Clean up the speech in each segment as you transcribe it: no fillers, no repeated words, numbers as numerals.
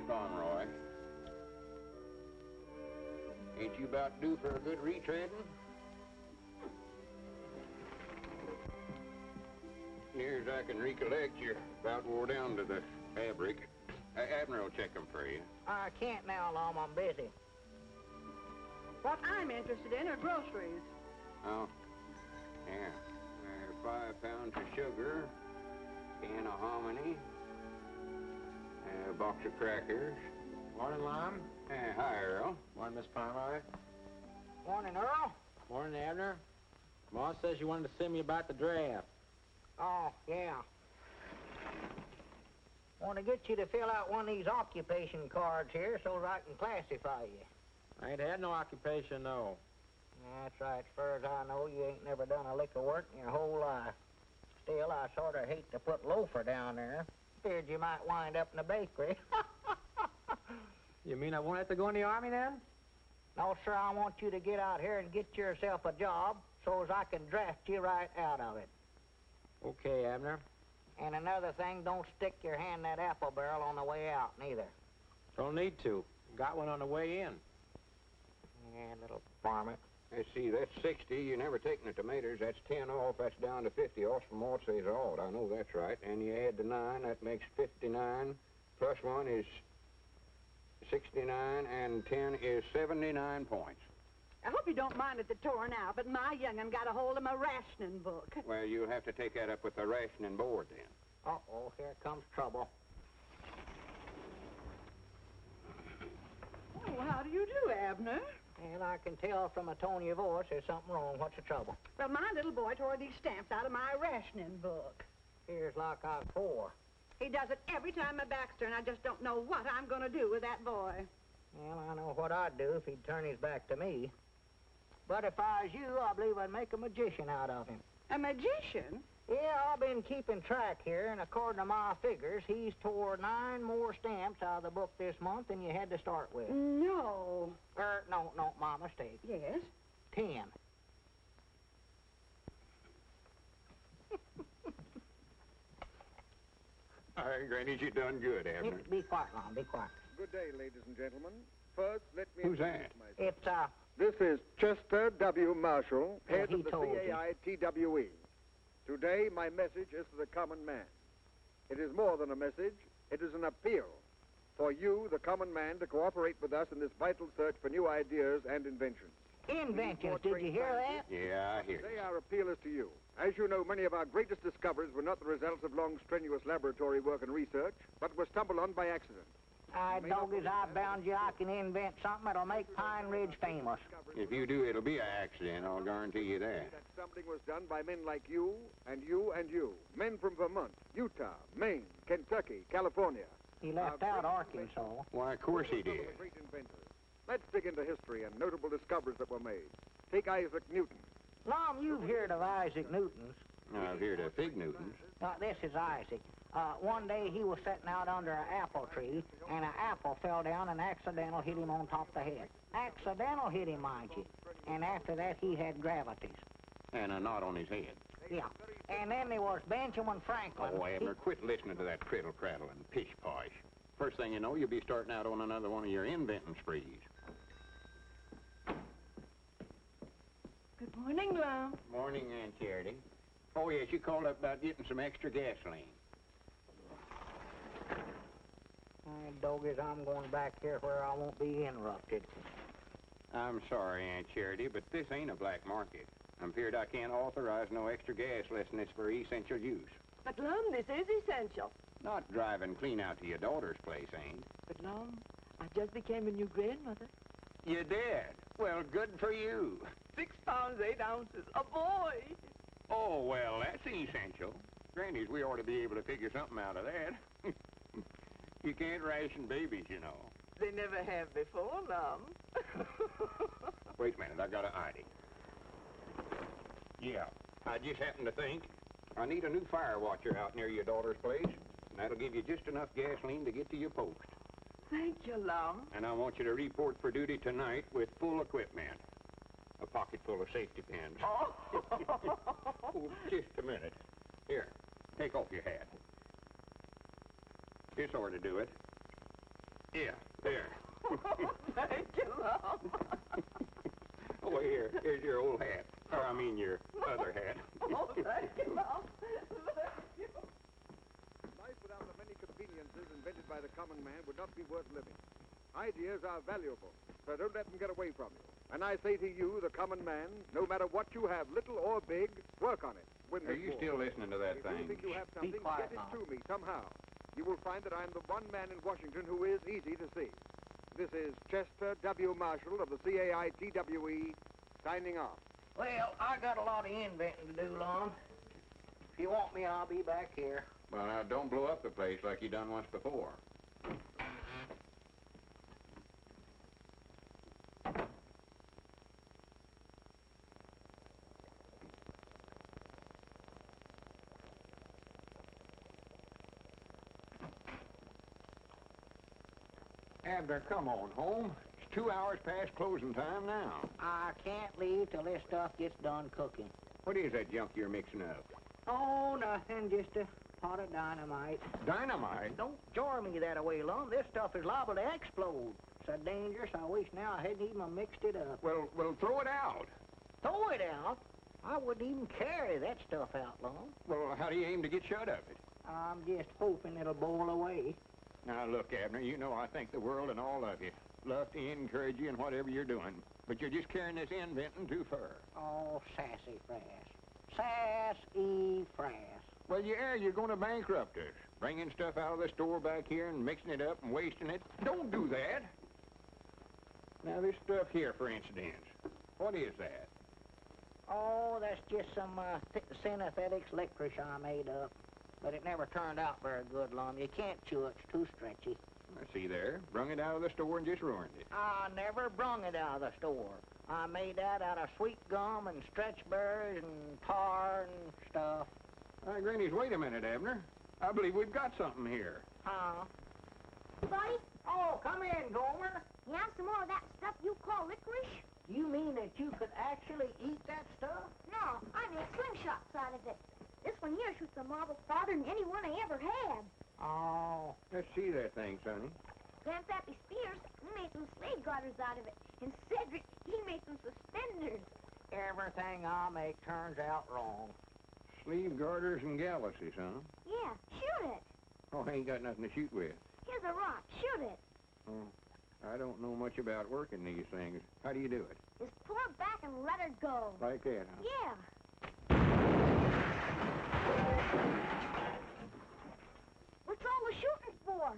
on, Roy. Ain't you about due for a good retreading? Near as I can recollect, you're about wore down to the fabric. Abner will check them for you. I can't now, Lum. I'm busy. What I'm interested in are groceries. Oh, yeah. 5 pounds of sugar, can of hominy, a box of crackers. Morning, Lum. Hi, Earl. Morning, Miss Pomeroy. Morning, Earl. Morning, Abner. Ma says you wanted to see me about the draft. Oh, yeah. Want to get you to fill out one of these occupation cards here so that I can classify you. I ain't had no occupation, no. That's right. As far as I know, you ain't never done a lick of work in your whole life. Still, I sort of hate to put loafer down there. Feared you might wind up in the bakery. You mean I won't have to go in the Army then? No, sir, I want you to get out here and get yourself a job so as I can draft you right out of it. Okay, Abner. And another thing, don't stick your hand in that apple barrel on the way out, neither. Don't need to. Got one on the way in. Yeah, little varmint. Let's see, that's 60. You never taken the tomatoes. That's 10 off. That's down to 50 off from what says odd. I know that's right. And you add the 9, that makes 59. Plus 1 is 69, and 10 is 79 points. I hope you don't mind at the torn out, but my young'un got a hold of my rationing book. Well, you'll have to take that up with the rationing board then. Uh-oh, here comes trouble. Oh, how do you do, Abner? And I can tell from the tone of your voice there's something wrong. What's the trouble? Well, my little boy tore these stamps out of my rationing book. Here's like I've 4. He does it every time my back's turned. I just don't know what I'm going to do with that boy. Well, I know what I'd do if he'd turn his back to me. But if I was you, I believe I'd make a magician out of him. A magician? Yeah, I've been keeping track here, and according to my figures, he's tore 9 more stamps out of the book this month than you had to start with. No. No, my mistake. Yes? 10. All right, Granny, you done good, Abner. Be quiet, Lum, be quiet. Good day, ladies and gentlemen. First, let me Who's introduce that? myself. It's, This is Chester W. Marshall, head he of the told you. CAI-TWE. Today, my message is to the common man. It is more than a message. It is an appeal for you, the common man, to cooperate with us in this vital search for new ideas and inventions. inventions, did you hear that? Yeah, I hear Today, you. our appeal is to you. As you know, many of our greatest discoveries were not the results of long, strenuous laboratory work and research, but were stumbled on by accident. Doggies, I bound you I can invent something that'll make Pine Ridge famous. If you do, it'll be an accident, I'll guarantee you that. That stumbling was done by men like you, and you, and you. Men from Vermont, Utah, Maine, Kentucky, California. He left out Arkansas. Why, of course he Some of the did. great inventors. Let's dig into history and notable discoveries that were made. Take Isaac Newton. Lum, you've heard of Isaac Newton's. I've heard of Fig Newtons. This is Isaac. One day he was sitting out under an apple tree, and an apple fell down and accidental hit him on top of the head. Accidental hit him, mind you. And after that, he had gravities. And a knot on his head. Yeah. And then there was Benjamin Franklin. Oh, Abner, quit listening to that criddle-craddle and pish-posh. First thing you know, you'll be starting out on another one of your inventing sprees. Good morning, Lum. Morning, Aunt Charity. Oh, yes, you called up about getting some extra gasoline. Doggies, I'm going back here where I won't be interrupted. I'm sorry, Aunt Charity, but this ain't a black market. I'm feared I can't authorize no extra gas less than it's for essential use. But, Lum, this is essential. Not driving clean out to your daughter's place ain't. But, Lum, I just became a new grandmother. You did? Well, good for you. 6 pounds, 8 ounces. A boy! Oh, well, that's essential. Grannies, we ought to be able to figure something out of that. You can't ration babies, you know. They never have before, Lum. Wait a minute, I got an idea. Yeah, I just happened to think I need a new fire watcher out near your daughter's place, and that'll give you just enough gasoline to get to your post. Thank you, Lum. And I want you to report for duty tonight with full equipment. A pocket full of safety pins. Oh. Oh, just a minute. Here, take off your hat. This ought to do it. Yeah, there. Thank you, Lum. Oh, here's your old hat. Or, I mean, your other hat. Oh, thank you, Lum. Thank you. Life without the many conveniences invented by the common man would not be worth living. Ideas are valuable, so don't let them get away from you. And I say to you, the common man, no matter what you have, little or big, work on it. Win Are this you war. still listening to that If you thing? think you have Be something, quiet get it now. to me somehow. You will find that I'm the one man in Washington who is easy to see. This is Chester W. Marshall of the CAITWE, signing off. Well, I got a lot of inventing to do, Lum. If you want me, I'll be back here. Well, now, don't blow up the place like you done once before. Abner, come on home. It's 2 hours past closing time now. I can't leave till this stuff gets done cooking. What is that junk you're mixing up? Oh, nothing, just a pot of dynamite. Dynamite? Don't jar me that away, Lum. This stuff is liable to explode. So dangerous, I wish now I hadn't even mixed it up. Well, throw it out. Throw it out? I wouldn't even carry that stuff out, Lum. Well, how do you aim to get shut of it? I'm just hoping it'll boil away. Now, look, Abner, you know I think the world and all of you. Love to encourage you in whatever you're doing. But you're just carrying this inventing too far. Oh, sassy frass. Sassy frass. Well, yeah, you're going to bankrupt us. Bringing stuff out of the store back here and mixing it up and wasting it. Don't do that. Now, this stuff here, for instance, what is that? Oh, that's just some synthetic licorice I made up. But it never turned out very good, Lum. You can't chew it. It's too stretchy. I see there. Brung it out of the store and just ruined it. I never brung it out of the store. I made that out of sweet gum and stretch berries and tar and stuff. Granny's, wait a minute, Abner. I believe we've got something here. Huh? Buddy, Oh, come in, Gomer. you have some more of that stuff you call licorice? You mean that you could actually eat that stuff? No, I make slingshots out of it. This one here shoots a marble farther than any one I ever had. Oh. Let's see that thing, Sonny. Grandpappy Spears, he made some slave garters out of it. And Cedric, he made some suspenders. Everything I make turns out wrong. Sleeve garters and galluses, huh? Yeah, shoot it. Oh, I ain't got nothing to shoot with. Here's a rock, shoot it. Oh, I don't know much about working these things. How do you do it? Just pull it back and let her go. Like that, huh? Yeah. What's all the shooting for?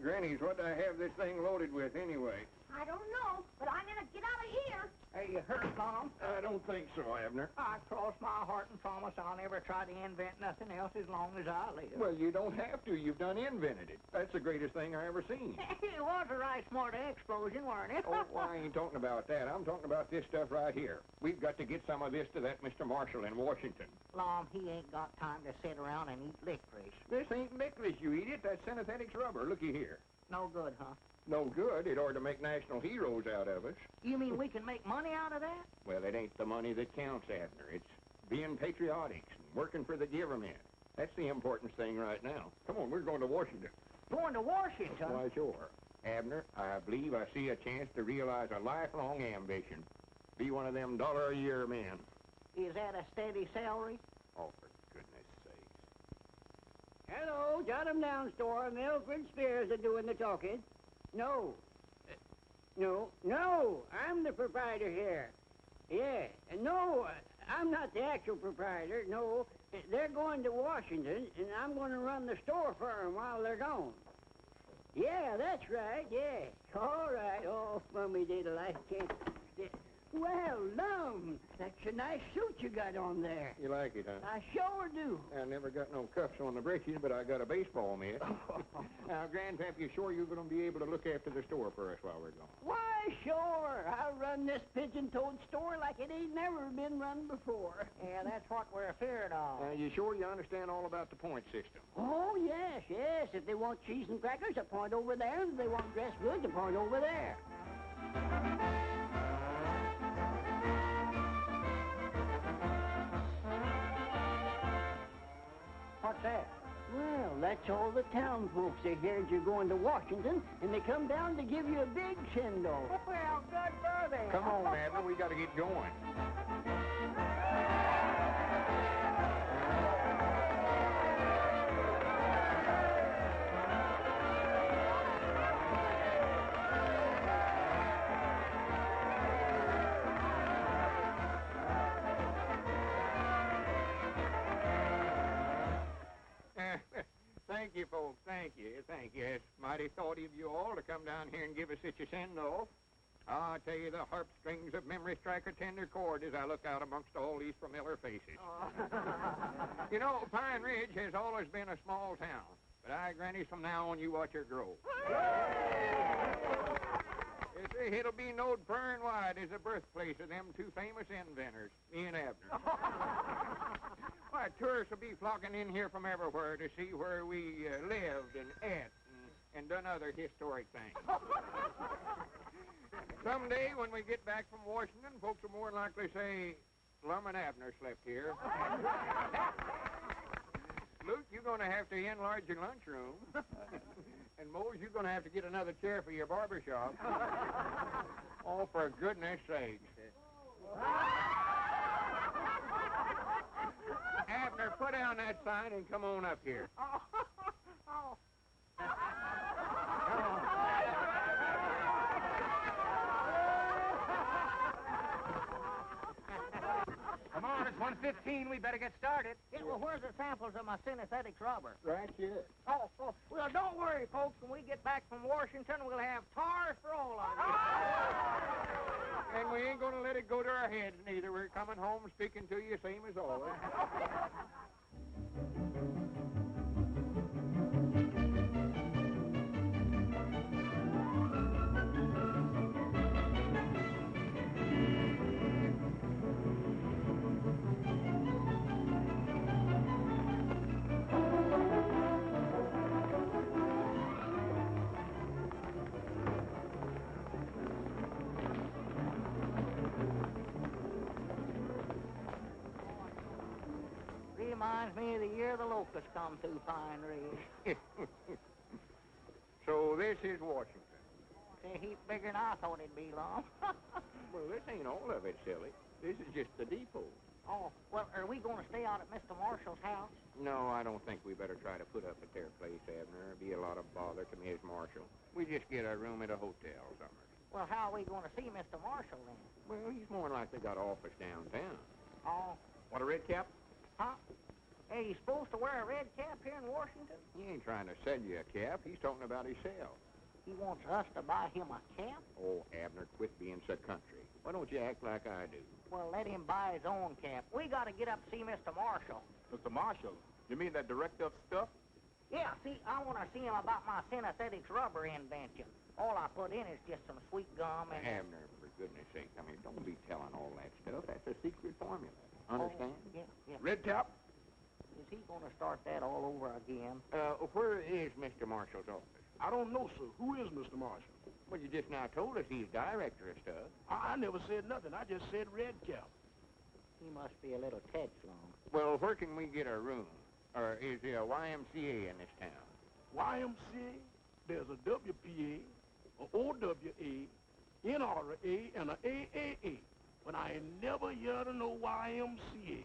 Granny's, what do I have this thing loaded with anyway? I don't know, but I'm gonna get out of here. Are you hurt, Lum? I don't think so, Abner. I cross my heart and promise I'll never try to invent nothing else as long as I live. Well, you don't have to. You've done invented it. That's the greatest thing I ever seen. It was a right smart explosion, weren't it? Oh, well, I ain't talking about that. I'm talking about this stuff right here. We've got to get some of this to that Mr. Marshall in Washington. Lum, he ain't got time to sit around and eat licorice. This ain't licorice, you eat it. That's synthetic rubber. Looky here. No good, huh? No good. It ought to make national heroes out of us. You mean we can make money out of that? Well, it ain't the money that counts, Abner. It's being patriotic and working for the government. That's the important thing right now. Come on, we're going to Washington. Going to Washington? Why, sure. Abner, I believe I see a chance to realize a lifelong ambition. Be one of them dollar-a-year men. Is that a steady salary? Oh, for goodness sakes. Hello, jot 'em down, store. Mildred Spears are doing the talking. No. No, I'm the proprietor here. Yeah, no, I'm not the actual proprietor. No, they're going to Washington, and I'm going to run the store for 'em while they're gone. Yeah, that's right, yeah. All right, oh, mummy diddle, I can't... Well, Lum, that's a nice suit you got on there. You like it, huh? I sure do. I never got no cuffs on the breeches, but I got a baseball mitt. Now, Grandpap, you sure you're going to be able to look after the store for us while we're gone? Why, sure. I'll run this pigeon-toed store like it ain't never been run before. Yeah, that's what we're fearing of. Now, you sure you understand all about the point system? Oh, yes. If they want cheese and crackers, a point over there. And if they want dressed goods, a point over there. What's that? Well, that's all the town folks. They heard you're going to Washington, and they come down to give you a big send-off. Well, good for them. Come on, Abner, we got to get going. Thank you, folks. Thank you. Thank you. It's mighty thoughtful of you all to come down here and give us such a send-off. I tell you, the harp strings of memory strike a tender chord as I look out amongst all these familiar faces. You know, Pine Ridge has always been a small town, but I grant you from now on you watch her grow. It'll be knowed far and wide as the birthplace of them two famous inventors, me and Abner. Why, tourists will be flocking in here from everywhere to see where we lived and ate and done other historic things. Someday, when we get back from Washington, folks will more than likely say, Lum and Abner slept here. Luke, you're going to have to enlarge your lunchroom. And Mose, you're going to have to get another chair for your barber shop. Oh, for goodness sake. Abner, put down that sign and come on up here. Come on, it's 1:15. We better get started. Yeah, well, where's the samples of my synthetic rubber? Right here. Oh, well, don't worry, folks. When we get back from Washington, we'll have tars for all of you. And we ain't going to let it go to our heads, neither. We're coming home speaking to you same as always. Reminds me of the year the locusts come through Pine Ridge. So this is Washington. It's a heap bigger than I thought it'd be, Lum. Well, this ain't all of it, silly. This is just the depot. Oh, well, are we going to stay out at Mr. Marshall's house? No, I don't think we better try to put up at their place, Abner. It'd be a lot of bother to Miss Marshall. We just get a room at a hotel somewhere. Well, how are we going to see Mr. Marshall then? Well, he's more than likely got an office downtown. Oh, Want a red cap? huh? Hey, you supposed to wear a red cap here in Washington? He ain't trying to sell you a cap. He's talking about himself. He wants us to buy him a cap? Oh, Abner, quit being so country. Why don't you act like I do? Well, let him buy his own cap. We got to get up to see Mr. Marshall. Mr. Marshall? You mean that director of stuff? Yeah, see, I want to see him about my synthetics rubber invention. All I put in is just some sweet gum and... Abner, for goodness sake, I mean, don't be telling all that stuff. That's a secret formula. Understand? Oh, yeah. Red cap? Is he going to start that all over again? Where is Mr. Marshall's office? I don't know, sir. Who is Mr. Marshall? Well, you just now told us he's director of stuff. I never said nothing. I just said red cap. He must be a little Texlong. Well, where can we get a room? Or is there a YMCA in this town? YMCA? There's a WPA, a OWA, NRA, and a AAA. But I ain't never heard of no YMCA.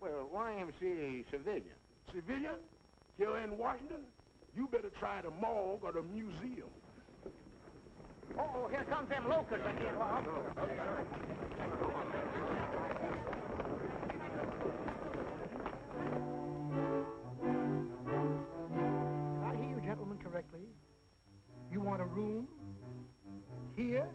Well, YMCA civilian. Civilian? Here in Washington? You better try the morgue or the museum. Oh, here comes them locusts again, Lum. Did I hear you gentlemen correctly? You want a room? Here?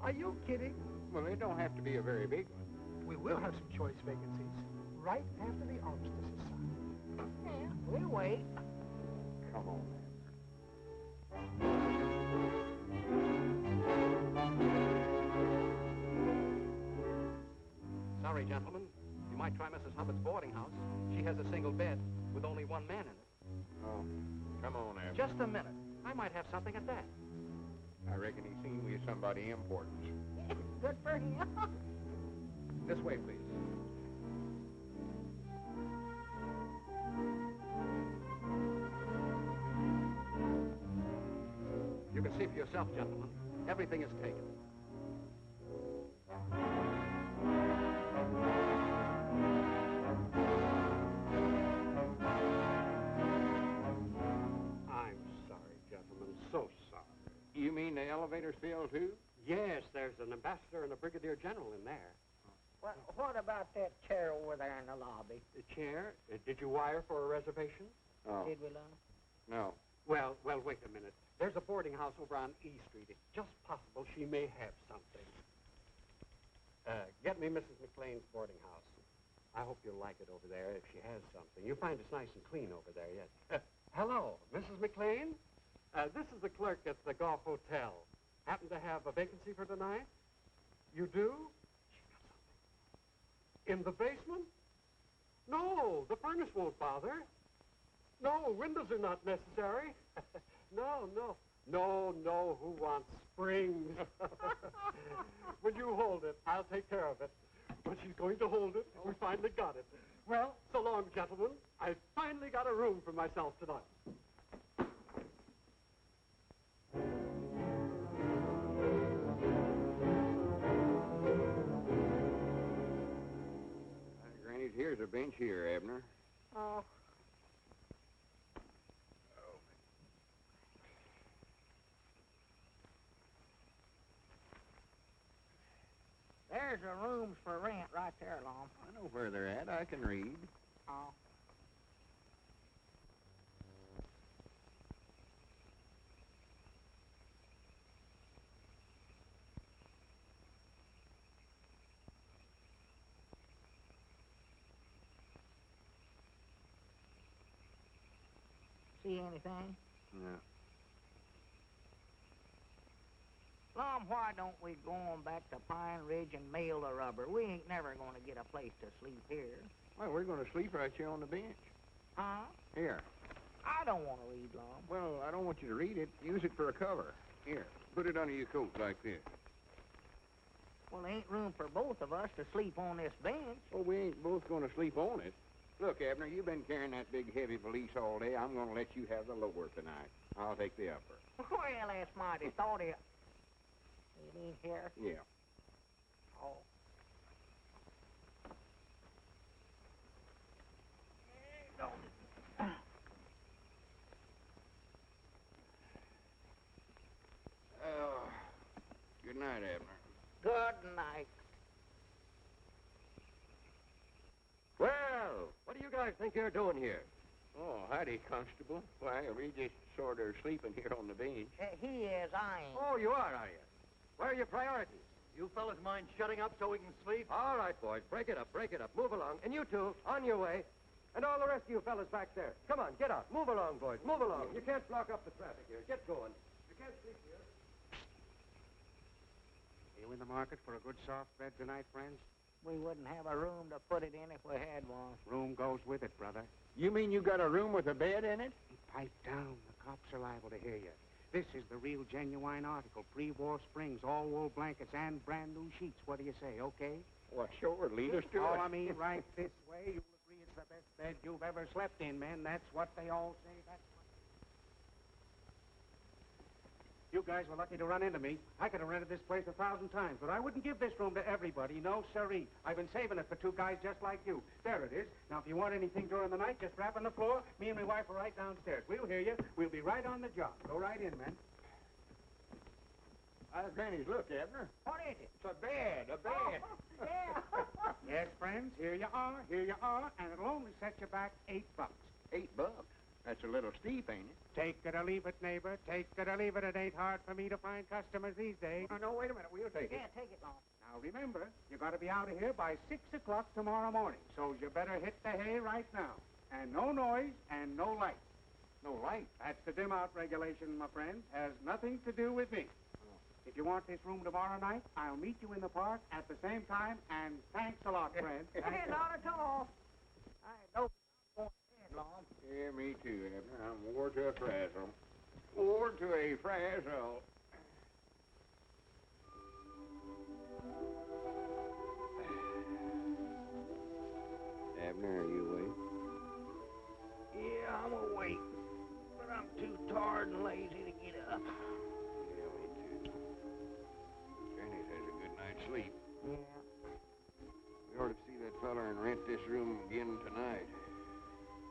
Are you kidding? Well, it don't have to be a very big one. We will have some choice vacancies right after the armistice is signed. Yeah, we'll wait. Come on, Sorry, gentlemen. You might try Mrs. Hubbard's boarding house. She has a single bed with only one man in it. Oh, come on, Abner. Just a minute. I might have something at that. I reckon he's seen we somebody important. Good for him. This way, please. see for yourself, gentlemen. Everything is taken. I'm sorry, gentlemen, so sorry. You mean the elevator's filled, too? Yes, there's an ambassador and a brigadier general in there. Well, what about that chair over there in the lobby? The chair? Did you wire for a reservation? Oh. Did we, Lum? No. Well, wait a minute. There's a boarding house over on E Street. It's just possible she may have something. Get me Mrs. McLean's boarding house. I hope you'll like it over there if she has something. You'll find it's nice and clean over there, yes. Hello, Mrs. McLean? This is the clerk at the Goff Hotel. Happen to have a vacancy for tonight? You do? In the basement? No, the furnace won't bother. No, windows are not necessary. No, who wants springs? Would you hold it? I'll take care of it. But she's going to hold it. We finally got it. Well, so long, gentlemen. I finally got a room for myself tonight. Granny, here's a bench here, Abner. Oh. There's the rooms for rent right there, Lum. I know where they're at. I can read. Oh. See anything? No. Lum, why don't we go on back to Pine Ridge and mail the rubber? We ain't never going to get a place to sleep here. Well, we're going to sleep right here on the bench. Huh? Here. I don't want to read, Lum. Well, I don't want you to read it. Use it for a cover. Here, put it under your coat like this. Well, there ain't room for both of us to sleep on this bench. Well, we ain't both going to sleep on it. Look, Abner, you've been carrying that big, heavy valise all day. I'm going to let you have the lower tonight. I'll take the upper. Well, that's mighty thoughty. You mean here? Yeah. Oh. Oh, good night, Abner. Good night. Well, what do you guys think you're doing here? Oh, howdy, Constable. Why, we just sort of sleeping here on the bench. He is, I ain't. Oh, you are you? Where are your priorities? You fellas mind shutting up so we can sleep? All right, boys, break it up. Move along. And you two, on your way. And all the rest of you fellas back there. Come on, get out. Move along, boys. Move along. You can't block up the traffic here. Get going. You can't sleep here. You in the market for a good soft bed tonight, friends? We wouldn't have a room to put it in if we had one. Room goes with it, brother. You mean you got a room with a bed in it? Pipe down. The cops are liable to hear you. This is the real genuine article. Pre-war springs, all wool blankets, and brand new sheets. What do you say, okay? Well, sure. Lead us to it. Oh, I mean, right this way. You'll agree it's the best bed you've ever slept in, men. That's what they all say. That's what... You guys were lucky to run into me. I could have rented this place 1,000 times, but I wouldn't give this room to everybody. No, sirree. I've been saving it for two guys just like you. There it is. Now, if you want anything during the night, just rap on the floor. Me and my wife are right downstairs. We'll hear you. We'll be right on the job. Go right in, men. Granny's, look, Abner. What is it? It's a bed. A bed. Oh, yeah. Yes, friends, here you are, and it'll only set you back $8. $8? That's a little steep, ain't it? Take it or leave it, neighbor. Take it or leave it. It ain't hard for me to find customers these days. Oh, no, wait a minute. We'll take it. Yeah, take it, Lum. Now, remember, you got to be out of here by 6 o'clock tomorrow morning, so you better hit the hay right now. And no noise and no light. No light? That's the dim-out regulation, my friend. Has nothing to do with me. If you want this room tomorrow night, I'll meet you in the park at the same time, and thanks a lot, friend. Not at all. I don't want to bed, Lum. Yeah, me too, Abner. I'm wore to a frazzle. Wore to a frazzle. Abner, are you awake? Yeah, I'm awake, but I'm too tired and lazy to get up. sleep. Yeah. We ought to see that feller and rent this room again tonight.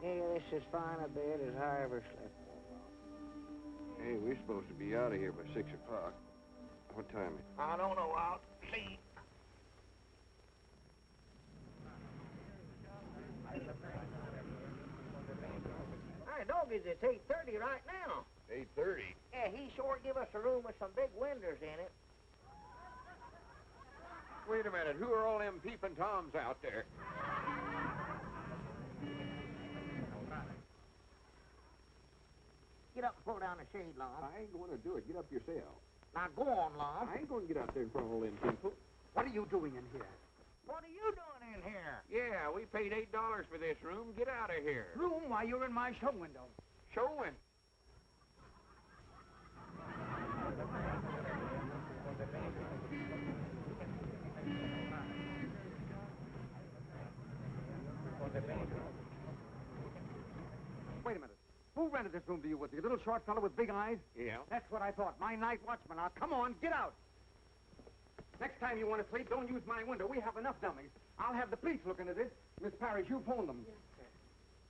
Yeah, this is fine a bed as I ever slept. Hey, we're supposed to be out of here by 6 o'clock. What time is it? I don't know. I'll see. Hey, doggies, it's 8:30 right now. 8:30. Yeah, he sure give us a room with some big windows in it. Wait a minute. Who are all them peeping toms out there? Get up and pull down the shade, Lum. I ain't going to do it. Get up yourself. Now go on, Lum. I ain't going to get out there in front of all them people. What are you doing in here? What are you doing in here? Yeah, we paid $8 for this room. Get out of here. Room? Why, you're in my show window. Showing. Wait a minute. Who rented this room to you? Was the little short fellow with big eyes? Yeah. That's what I thought. My night watchman. Now, come on, get out. Next time you want to sleep, don't use my window. We have enough dummies. I'll have the police looking at it. Miss Parrish, you phone them. Yes, sir.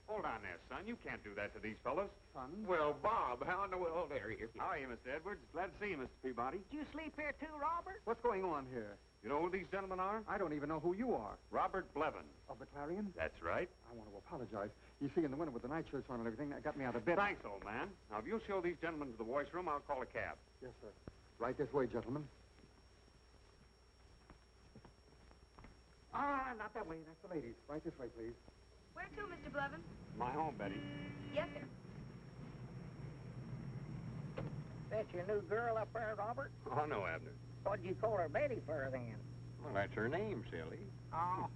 Hold on there, son. You can't do that to these fellows. Son? Well, Bob, how in the world are you? How are you, Mr. Edwards? Glad to see you, Mr. Peabody. Did you sleep here too, Robert? What's going on here? You know who these gentlemen are? I don't even know who you are. Robert Blevins. Of the Clarion? That's right. I want to apologize. You see, in the winter with the nightshirts on and everything, that got me out of bed. Thanks, old man. Now, if you'll show these gentlemen to the voice room, I'll call a cab. Yes, sir. Right this way, gentlemen. Ah, not that way. That's the ladies. Right this way, please. Where to, Mr. Blevins? My home, Betty. Yes, sir. That's your new girl up there, Robert? Oh, no, Abner. What'd you call her Betty for, then? Well, that's her name, silly. Oh.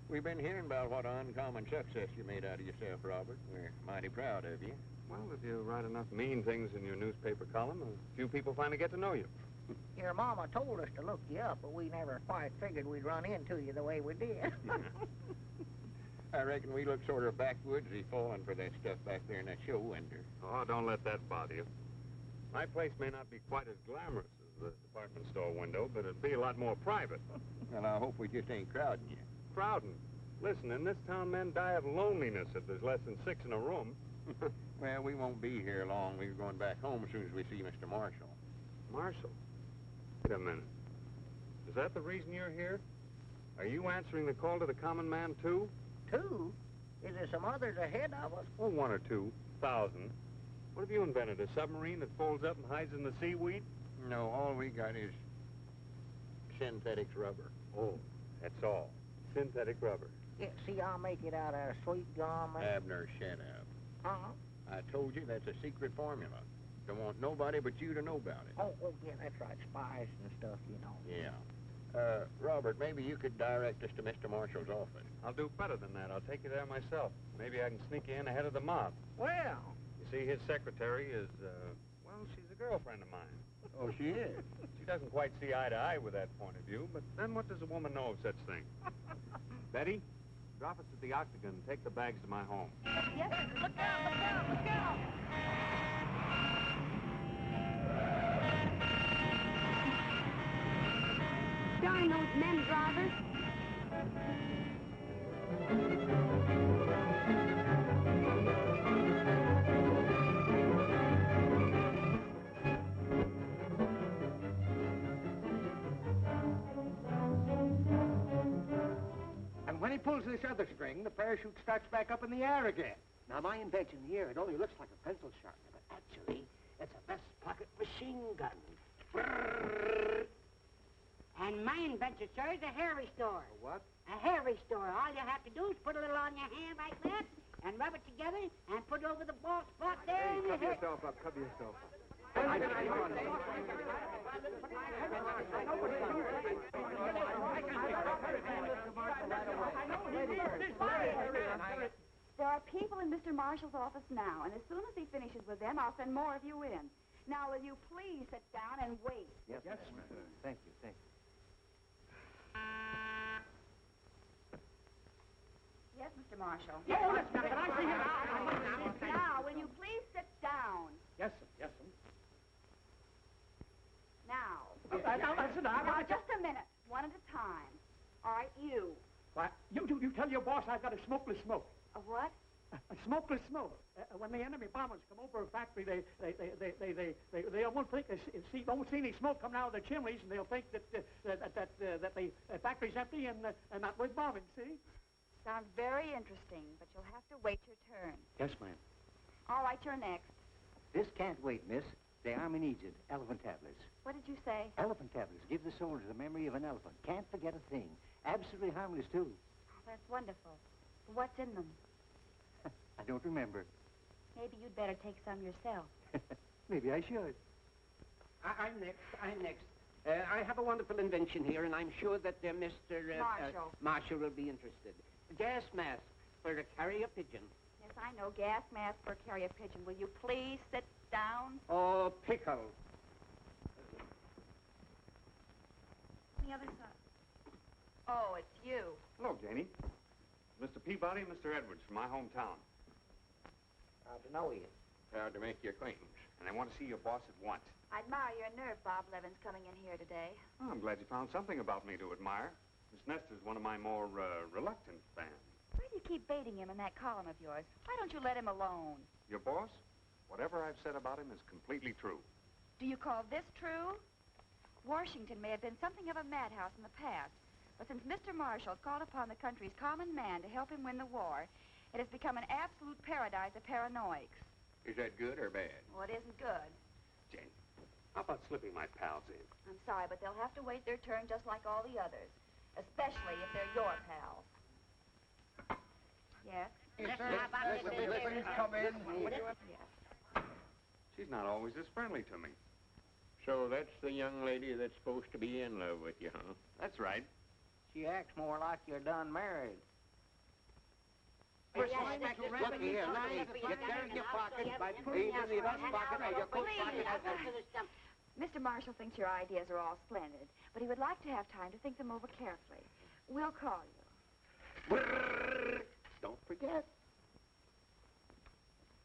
We've been hearing about what uncommon success you made out of yourself, Robert. We're mighty proud of you. Well, if you write enough mean things in your newspaper column, a few people finally get to know you. Your mama told us to look you up, but we never quite figured we'd run into you the way we did. I reckon we look sort of backwoodsy falling for that stuff back there in that show window. Oh, don't let that bother you. My place may not be quite as glamorous as the department store window, but it'd be a lot more private. Well, I hope we just ain't crowding you. Crowding? Listen, in this town, men die of loneliness if there's less than 6 in a room. Well, we won't be here long. We're going back home as soon as we see Mr. Marshall. Marshall? Wait a minute. Is that the reason you're here? Are you answering the call to the common man, too? Two? Is there some others ahead of us? Oh, 1 or 2,000. What have you invented, a submarine that folds up and hides in the seaweed? No, all we got is synthetic rubber. Oh, that's all. Synthetic rubber. Yeah, see, I'll make it out of sweet gum and... Abner, shut up. Huh? I told you that's a secret formula. Don't want nobody but you to know about it. Oh, yeah, that's right. Spies and stuff, you know. Yeah. Robert, maybe you could direct us to Mr. Marshall's office. I'll do better than that. I'll take you there myself. Maybe I can sneak you in ahead of the mob. Well... You see, his secretary is, well, she's a girlfriend of mine. Oh, she is? She doesn't quite see eye to eye with that point of view, but then what does a woman know of such things? Betty, drop us at the Octagon and take the bags to my home. Yes, sir. Look out, look out, look out! Darn those men drivers. And when he pulls this other string, the parachute starts back up in the air again. Now, my invention here, it only looks like a pencil sharpener, but actually, it's a vest pocket machine gun. Brrr. And my invention, sir, is a hair restore. A what? A hair restore. All you have to do is put a little on your hand like that and rub it together and put it over the bald spot there. Hey, in your cover hair. yourself up, cover yourself up. There are people in Mr. Marshall's office now, and as soon as he finishes with them, I'll send more of you in. Now, will you please sit down and wait? Yes, ma'am. Thank you, thank you. Yes, Mr. Marshall. Yes, can I see him? Now, will you please sit down? Yes, sir, yes, sir. Now. Now, listen, Now, just a minute. one at a time. All right, you. Why, you tell your boss I've got a smokeless smoke. A what? A smokeless smoke. When the enemy bombers come over a factory, they won't think won't see any smoke coming out of the chimneys, and they'll think that the factory's empty and not worth bombing. See? Sounds very interesting, but you'll have to wait your turn. Yes, ma'am. All right, you're next. This can't wait, miss. The army needs it. Elephant tablets. What did you say? Elephant tablets. Give the soldier the memory of an elephant. Can't forget a thing. Absolutely harmless, too. Oh, that's wonderful. What's in them? I don't remember. Maybe you'd better take some yourself. Maybe I should. I'm next. I have a wonderful invention here, and I'm sure that Mr. Marshall will be interested. Gas mask for a carrier pigeon. Yes, I know. Gas mask for a carrier pigeon. Will you please sit down? Oh, pickle. The other side. Oh, it's you. Hello, Janie. Mr. Peabody and Mr. Edwards from my hometown. Proud to know you. Proud to make your acquaintance. And I want to see your boss at once. I admire your nerve, Bob Blevins, coming in here today. Oh, I'm glad you found something about me to admire. Miss Nestor's one of my more reluctant fans. Why do you keep baiting him in that column of yours? Why don't you let him alone? Your boss? Whatever I've said about him is completely true. Do you call this true? Washington may have been something of a madhouse in the past, but since Mr. Marshall called upon the country's common man to help him win the war, it has become an absolute paradise of paranoics. Is that good or bad? Well, it isn't good. Jane, how about slipping my pals in? I'm sorry, but they'll have to wait their turn just like all the others, especially if they're your pals. Yes? Yes, sir. Please come in. Yes. She's not always this friendly to me. So that's the young lady that's supposed to be in love with you, huh? That's right. She acts more like you're done married. Look here, now you tear in your pocket by putting in the dust pocket or your coat pocket. Mr. Marshall thinks your ideas are all splendid, but he would like to have time to think them over carefully. We'll call you. Don't forget.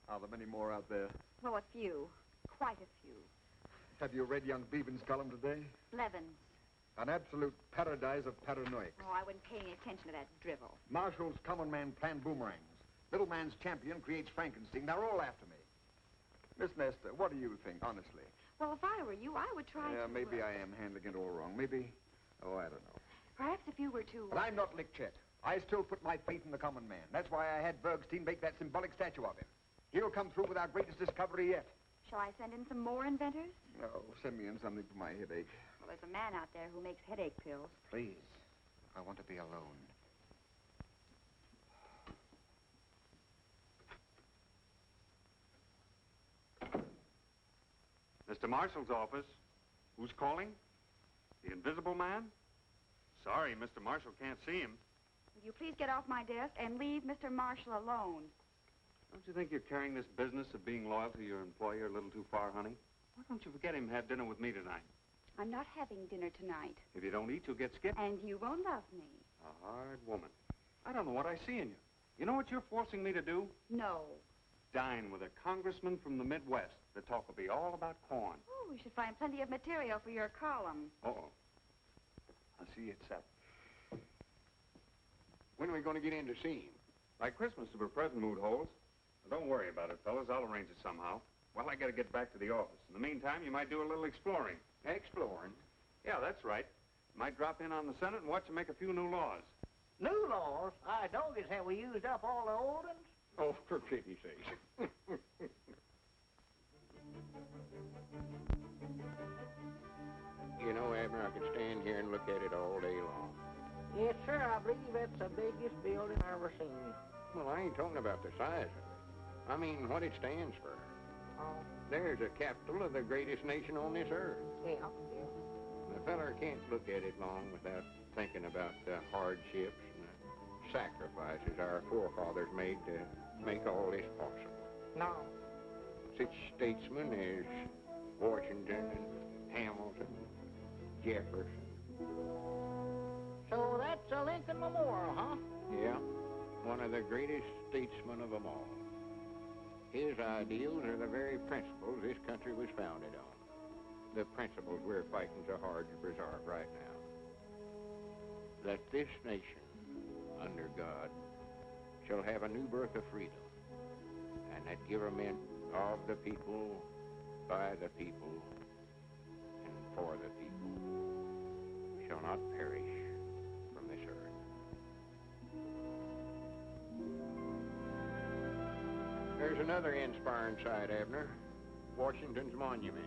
Are there many more out there? Well, a few. Quite a few. Have you read young Beevan's column today? Blevins. An absolute paradise of paranoics. Oh, I wouldn't pay any attention to that drivel. Marshall's common man planned boomerangs. Little man's champion creates Frankenstein. They're all after me. Miss Nestor, what do you think, honestly? Well, if I were you, I would try to... maybe I am handling it all wrong. Maybe... Oh, I don't know. Perhaps if you were to... But I'm not Lickchet. I still put my faith in the common man. That's why I had Bergstein make that symbolic statue of him. He'll come through with our greatest discovery yet. Shall I send in some more inventors? No, send me in something for my headache. Well, there's a man out there who makes headache pills. Please. I want to be alone. Mr. Marshall's office. Who's calling? The Invisible Man? Sorry, Mr. Marshall can't see him. Will you please get off my desk and leave Mr. Marshall alone? Don't you think you're carrying this business of being loyal to your employer a little too far, honey? Why don't you forget him and have dinner with me tonight? I'm not having dinner tonight. If you don't eat, you'll get skipped. And you won't love me. A hard woman. I don't know what I see in you. You know what you're forcing me to do? No. Dine with a congressman from the Midwest. The talk will be all about corn. Oh, we should find plenty of material for your column. Uh-oh. I'll see you at 7. When are we going to get in to see him? By Christmas, if her present mood holds. Well, don't worry about it, fellas. I'll arrange it somehow. Well, I got to get back to the office. In the meantime, you might do a little exploring. Exploring? Yeah, that's right. Might drop in on the Senate and watch them make a few new laws. New laws? I dogged, have we used up all the old ones? Oh, for pity's sake. You know, Abner, I could stand here and look at it all day long. Yes, sir, I believe that's the biggest building I've ever seen. Well, I ain't talking about the size of it. I mean, what it stands for. Oh. There's a capital of the greatest nation on this earth. Yeah. The feller can't look at it long without thinking about the hardships and the sacrifices our forefathers made to make all this possible. No. Such statesmen as Washington and Hamilton, Jefferson. So that's a Lincoln Memorial, huh? Yeah, one of the greatest statesmen of them all. His ideals are the very principles this country was founded on. The principles we're fighting so hard to preserve right now. that this nation, under God, shall have a new birth of freedom, and that government of the people, by the people, and for the people, shall not perish from this earth. There's another inspiring sight, Abner. Washington's monument.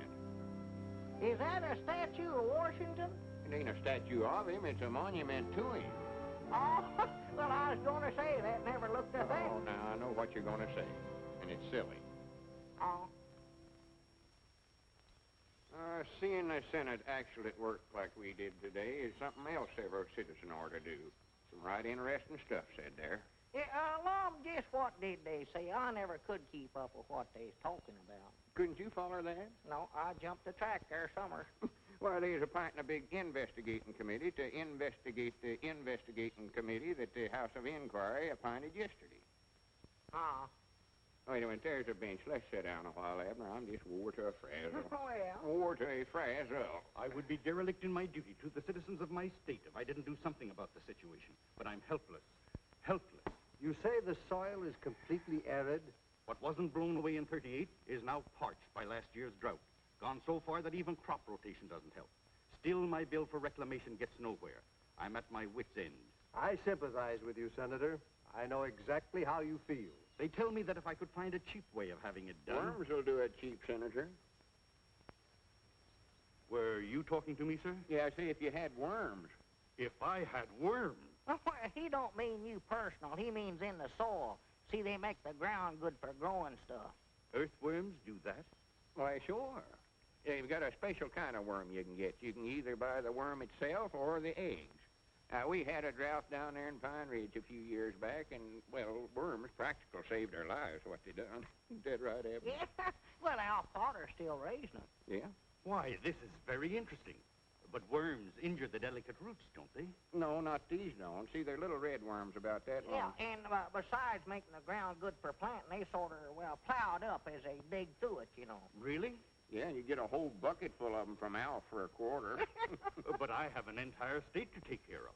Is that a statue of Washington? It ain't a statue of him, it's a monument to him. Oh, well, I was going to say that. Never looked at that. Oh, now I know what you're going to say, and it's silly. Oh. Seeing the Senate actually at work like we did today is something else every citizen ought to do. Some right interesting stuff said there. Yeah, Lum, just what did they say? I never could keep up with what they was talking about. Couldn't you follow that? No, I jumped the track there somewhere. Well, there's appointing a big investigating committee to investigate the investigating committee that the House of Inquiry appointed yesterday. Ah. Wait a minute, there's a bench. Let's sit down a while, Abner. I'm just wore to a frazzle. Well. Wore to a frazzle. I would be derelict in my duty to the citizens of my state if I didn't do something about the situation. But I'm helpless. Helpless. You say the soil is completely arid? What wasn't blown away in 38 is now parched by last year's drought. Gone so far that even crop rotation doesn't help. Still, my bill for reclamation gets nowhere. I'm at my wit's end. I sympathize with you, Senator. I know exactly how you feel. They tell me that if I could find a cheap way of having it done... Worms will do it cheap, Senator. Were you talking to me, sir? Yeah, see, if you had worms. If I had worms? Well, he don't mean you personal. He means in the soil. See, they make the ground good for growing stuff. Earthworms do that? Why, sure. Yeah, you've got a special kind of worm you can get. You can either buy the worm itself or the eggs. We had a drought down there in Pine Ridge a few years back, and, well, worms practical saved our lives, what they done. Dead right, Abner? Yeah. Well, Al Potter's still raising them. Yeah? Why, this is very interesting. But worms injure the delicate roots, don't they? No, not these don't. See, they're little red worms about that long. Yeah, and besides making the ground good for planting, they sort of, well, plowed up as they dig through it, you know. Really? Yeah, you get a whole bucket full of them from Al for a quarter. But I have an entire state to take care of.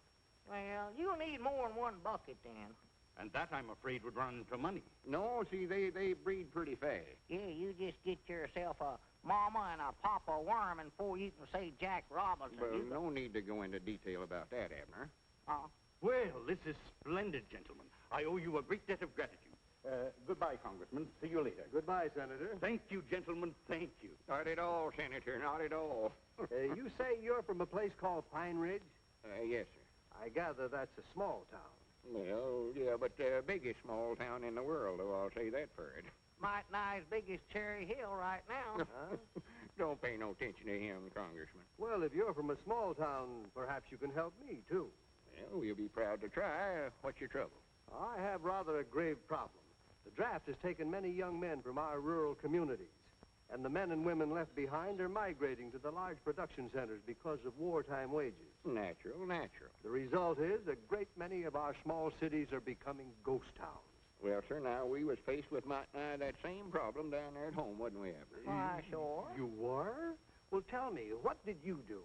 Well, you'll need more than one bucket then. And that, I'm afraid, would run into money. No, see, they breed pretty fast. Yeah, you just get yourself a mama and a papa worm, and before you can say Jack Robinson... Well, no need to go into detail about that, Abner. Well, this is splendid, gentlemen. I owe you a great debt of gratitude. Goodbye, Congressman. See you later. Goodbye, Senator. Thank you, gentlemen. Thank you. Not at all, Senator. Not at all. You say you're from a place called Pine Ridge? Yes, sir. I gather that's a small town. Well, yeah, but the biggest small town in the world, though, I'll say that for it. Might nigh as big as Cherry Hill right now. Don't pay no attention to him, Congressman. Well, if you're from a small town, perhaps you can help me, too. Well, we'll be proud to try. What's your trouble? I have rather a grave problem. The draft has taken many young men from our rural communities, and the men and women left behind are migrating to the large production centers because of wartime wages. Natural. The result is a great many of our small cities are becoming ghost towns. Well, sir, now, we was faced with that same problem down there at home, wasn't we, Abner? Why, sure. You were? Well, tell me, what did you do?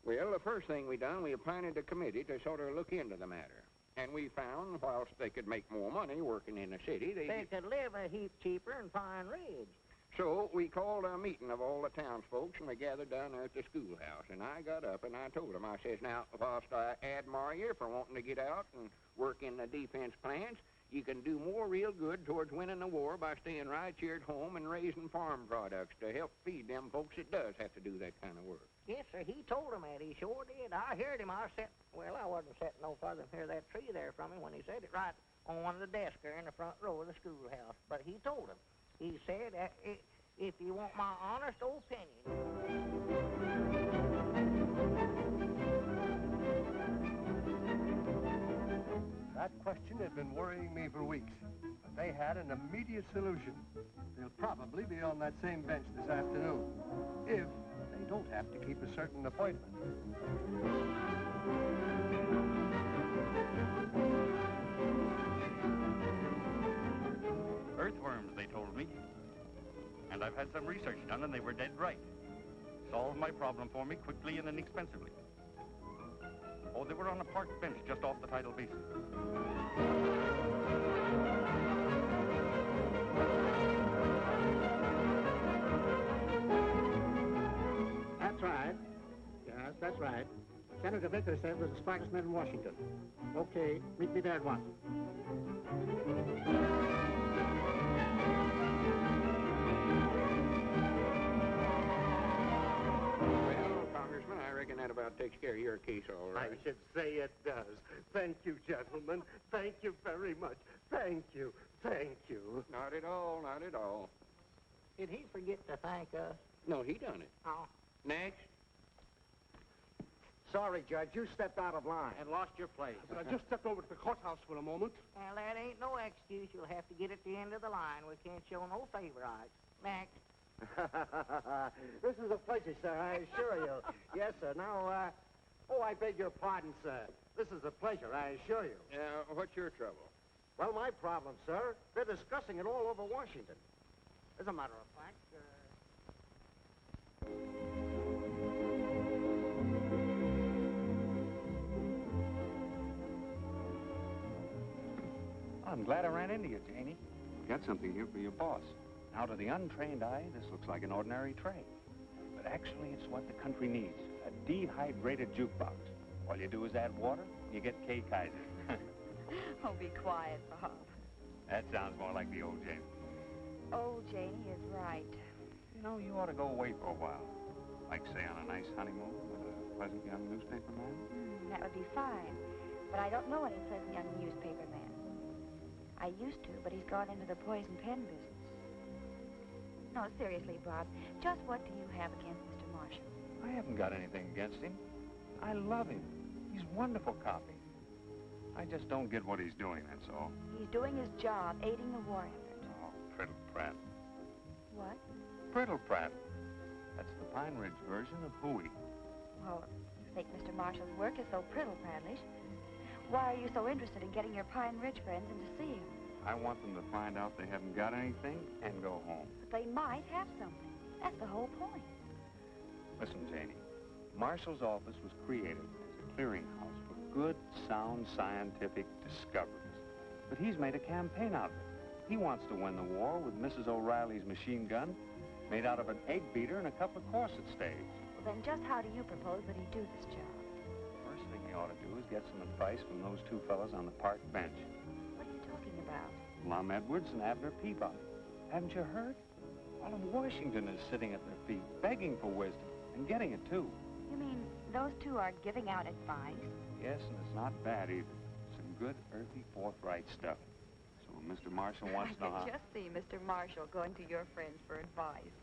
Well, the first thing we done, we appointed a committee to sort of look into the matter. And we found, whilst they could make more money working in the city, they could live a heap cheaper in Pine Ridge. So we called a meeting of all the townsfolks, and we gathered down there at the schoolhouse. And I got up and I told them, I says, now, whilst I admire you for wanting to get out and work in the defense plants, you can do more real good towards winning the war by staying right here at home and raising farm products to help feed them folks that does have to do that kind of work. Yes, sir, he told him that. He sure did. I heard him. I wasn't sitting no farther than here that tree there from him when he said it, right on one of the desks there in the front row of the schoolhouse. But he told him. He said, if you want my honest opinion... That question had been worrying me for weeks, but they had an immediate solution. They'll probably be on that same bench this afternoon, if they don't have to keep a certain appointment. Earthworms, they told me. And I've had some research done, and they were dead right. Solved my problem for me quickly and inexpensively. Oh, they were on a park bench just off the tidal basin. That's right. Yes, that's right. Senator Vickers said there's the smartest man in Washington. Okay, meet me there at once. Well, Congressman, I reckon that about takes care of your case all right. I should say it does. Thank you, gentlemen. Thank you very much. Thank you. Thank you. Not at all, not at all. Did he forget to thank us? No, he done it. Oh. Next. Sorry, Judge, you stepped out of line. And lost your place. But I just stepped over to the courthouse for a moment. Well, that ain't no excuse. You'll have to get at the end of the line. We can't show no favorites. Next. This is a pleasure, sir, I assure you. Yes, sir. Now, I beg your pardon, sir. This is a pleasure, I assure you. What's your trouble? Well, my problem, sir, they're discussing it all over Washington. As a matter of fact, I'm glad I ran into you, Janie. Got something here for your boss. Now, to the untrained eye, this looks like an ordinary tray. But actually, it's what the country needs, a dehydrated jukebox. All you do is add water, you get K. Kaiser. Oh, be quiet, Bob. That sounds more like the old Janie. Old Janie is right. You know, you ought to go away for a while. Like, say, on a nice honeymoon with a pleasant young newspaper man. That would be fine. But I don't know any pleasant young newspaper man. I used to, but he's gone into the poison pen business. No, seriously, Bob, just what do you have against Mr. Marshall? I haven't got anything against him. I love him. He's wonderful copy. I just don't get what he's doing, that's all. He's doing his job, aiding the war effort. Oh, Priddle Pratt. What? Priddle Pratt. That's the Pine Ridge version of hooey. Well, you think Mr. Marshall's work is so priddle-prattish. Why are you so interested in getting your Pine Ridge friends in to see him? I want them to find out they haven't got anything and go home. But they might have something. That's the whole point. Listen, Janie, Marshall's office was created as a clearinghouse for good, sound scientific discoveries. But he's made a campaign out of it. He wants to win the war with Mrs. O'Reilly's machine gun made out of an egg beater and a couple of corset staves. Well, then just how do you propose that he do this job? First thing he ought to do is get some advice from those two fellas on the park bench. What are you talking about? Lum Edwards and Abner Peabody. Haven't you heard? All of Washington is sitting at their feet, begging for wisdom, and getting it, too. You mean those two are giving out advice? Yes, and it's not bad, either. Some good, earthy, forthright stuff. So when Mr. Marshall wants to know I how... can just see Mr. Marshall going to your friends for advice.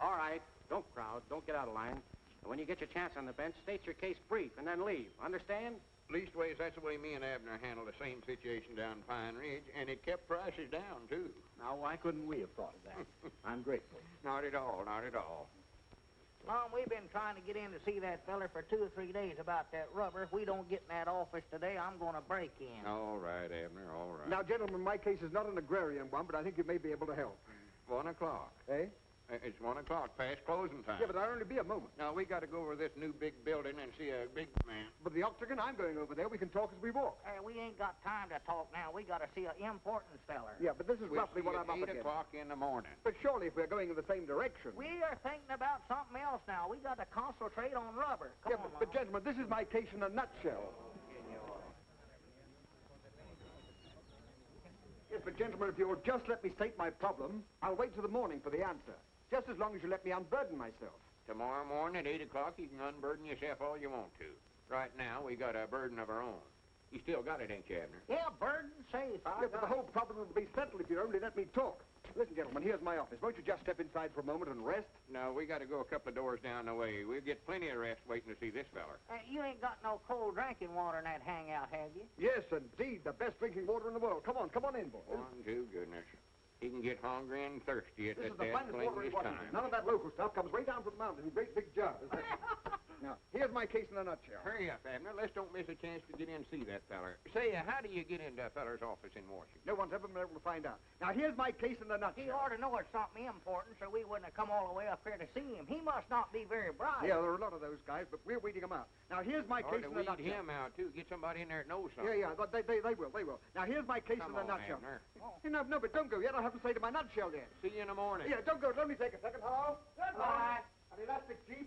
All right, don't crowd, don't get out of line. And when you get your chance on the bench, state your case brief and then leave. Understand? Leastways, that's the way me and Abner handled the same situation down Pine Ridge, and it kept prices down, too. Now, why couldn't we have thought of that? I'm grateful. Not at all, not at all. Lum, we've been trying to get in to see that feller for 2 or 3 days about that rubber. If we don't get in that office today, I'm going to break in. All right, Abner, all right. Now, gentlemen, my case is not an agrarian one, but I think you may be able to help. 1 o'clock. Eh? It's 1 o'clock, past closing time. Yeah, but I'll only be a moment. Now, we got to go over this new big building and see a big man. But the octagon, I'm going over there. We can talk as we walk. We ain't got time to talk now. We got to see an important feller. Yeah, but this is We'll roughly see what at I'm up 8 against. o'clock in the morning. But surely if we're going in the same direction. We are thinking about something else now. We got to concentrate on rubber. Come on, but gentlemen, this is my case in a nutshell. Yes, but gentlemen, if you'll just let me state my problem, I'll wait till the morning for the answer. Just as long as you let me unburden myself. Tomorrow morning at 8 o'clock, you can unburden yourself all you want to. Right now, we got a burden of our own. You still got it, ain't you, Abner? Yeah, burden safe. Yeah, but the whole problem will be settled if you only let me talk. Listen, gentlemen, here's my office. Won't you just step inside for a moment and rest? No, we got to go a couple of doors down the way. We'll get plenty of rest waiting to see this feller. You ain't got no cold drinking water in that hangout, have you? Yes, indeed. The best drinking water in the world. Come on in, boys. One, two, goodness. He can get hungry and thirsty at This is that the finest water in Washington. time. None of that local stuff comes way down from the mountain in great big jars. Now, here's my case in a nutshell. Hurry up, Abner. Let's don't miss a chance to get in and see that feller. Say, how do you get into a feller's office in Washington? No one's ever been able to find out. Now, here's my case in a nutshell. He ought to know it's something important, so we wouldn't have come all the way up here to see him. He must not be very bright. Yeah, there are a lot of those guys, but we're weeding them out. Now, here's my case in a nutshell. Weed him out, too. Get somebody in there that knows something. Yeah, but they will. Now, here's my case in a nutshell. Abner. No, but don't go yet. I haven't said to my nutshell yet. See you in the morning. Yeah, don't go. Let me take a second. Hello? Goodbye. An elastic jeep?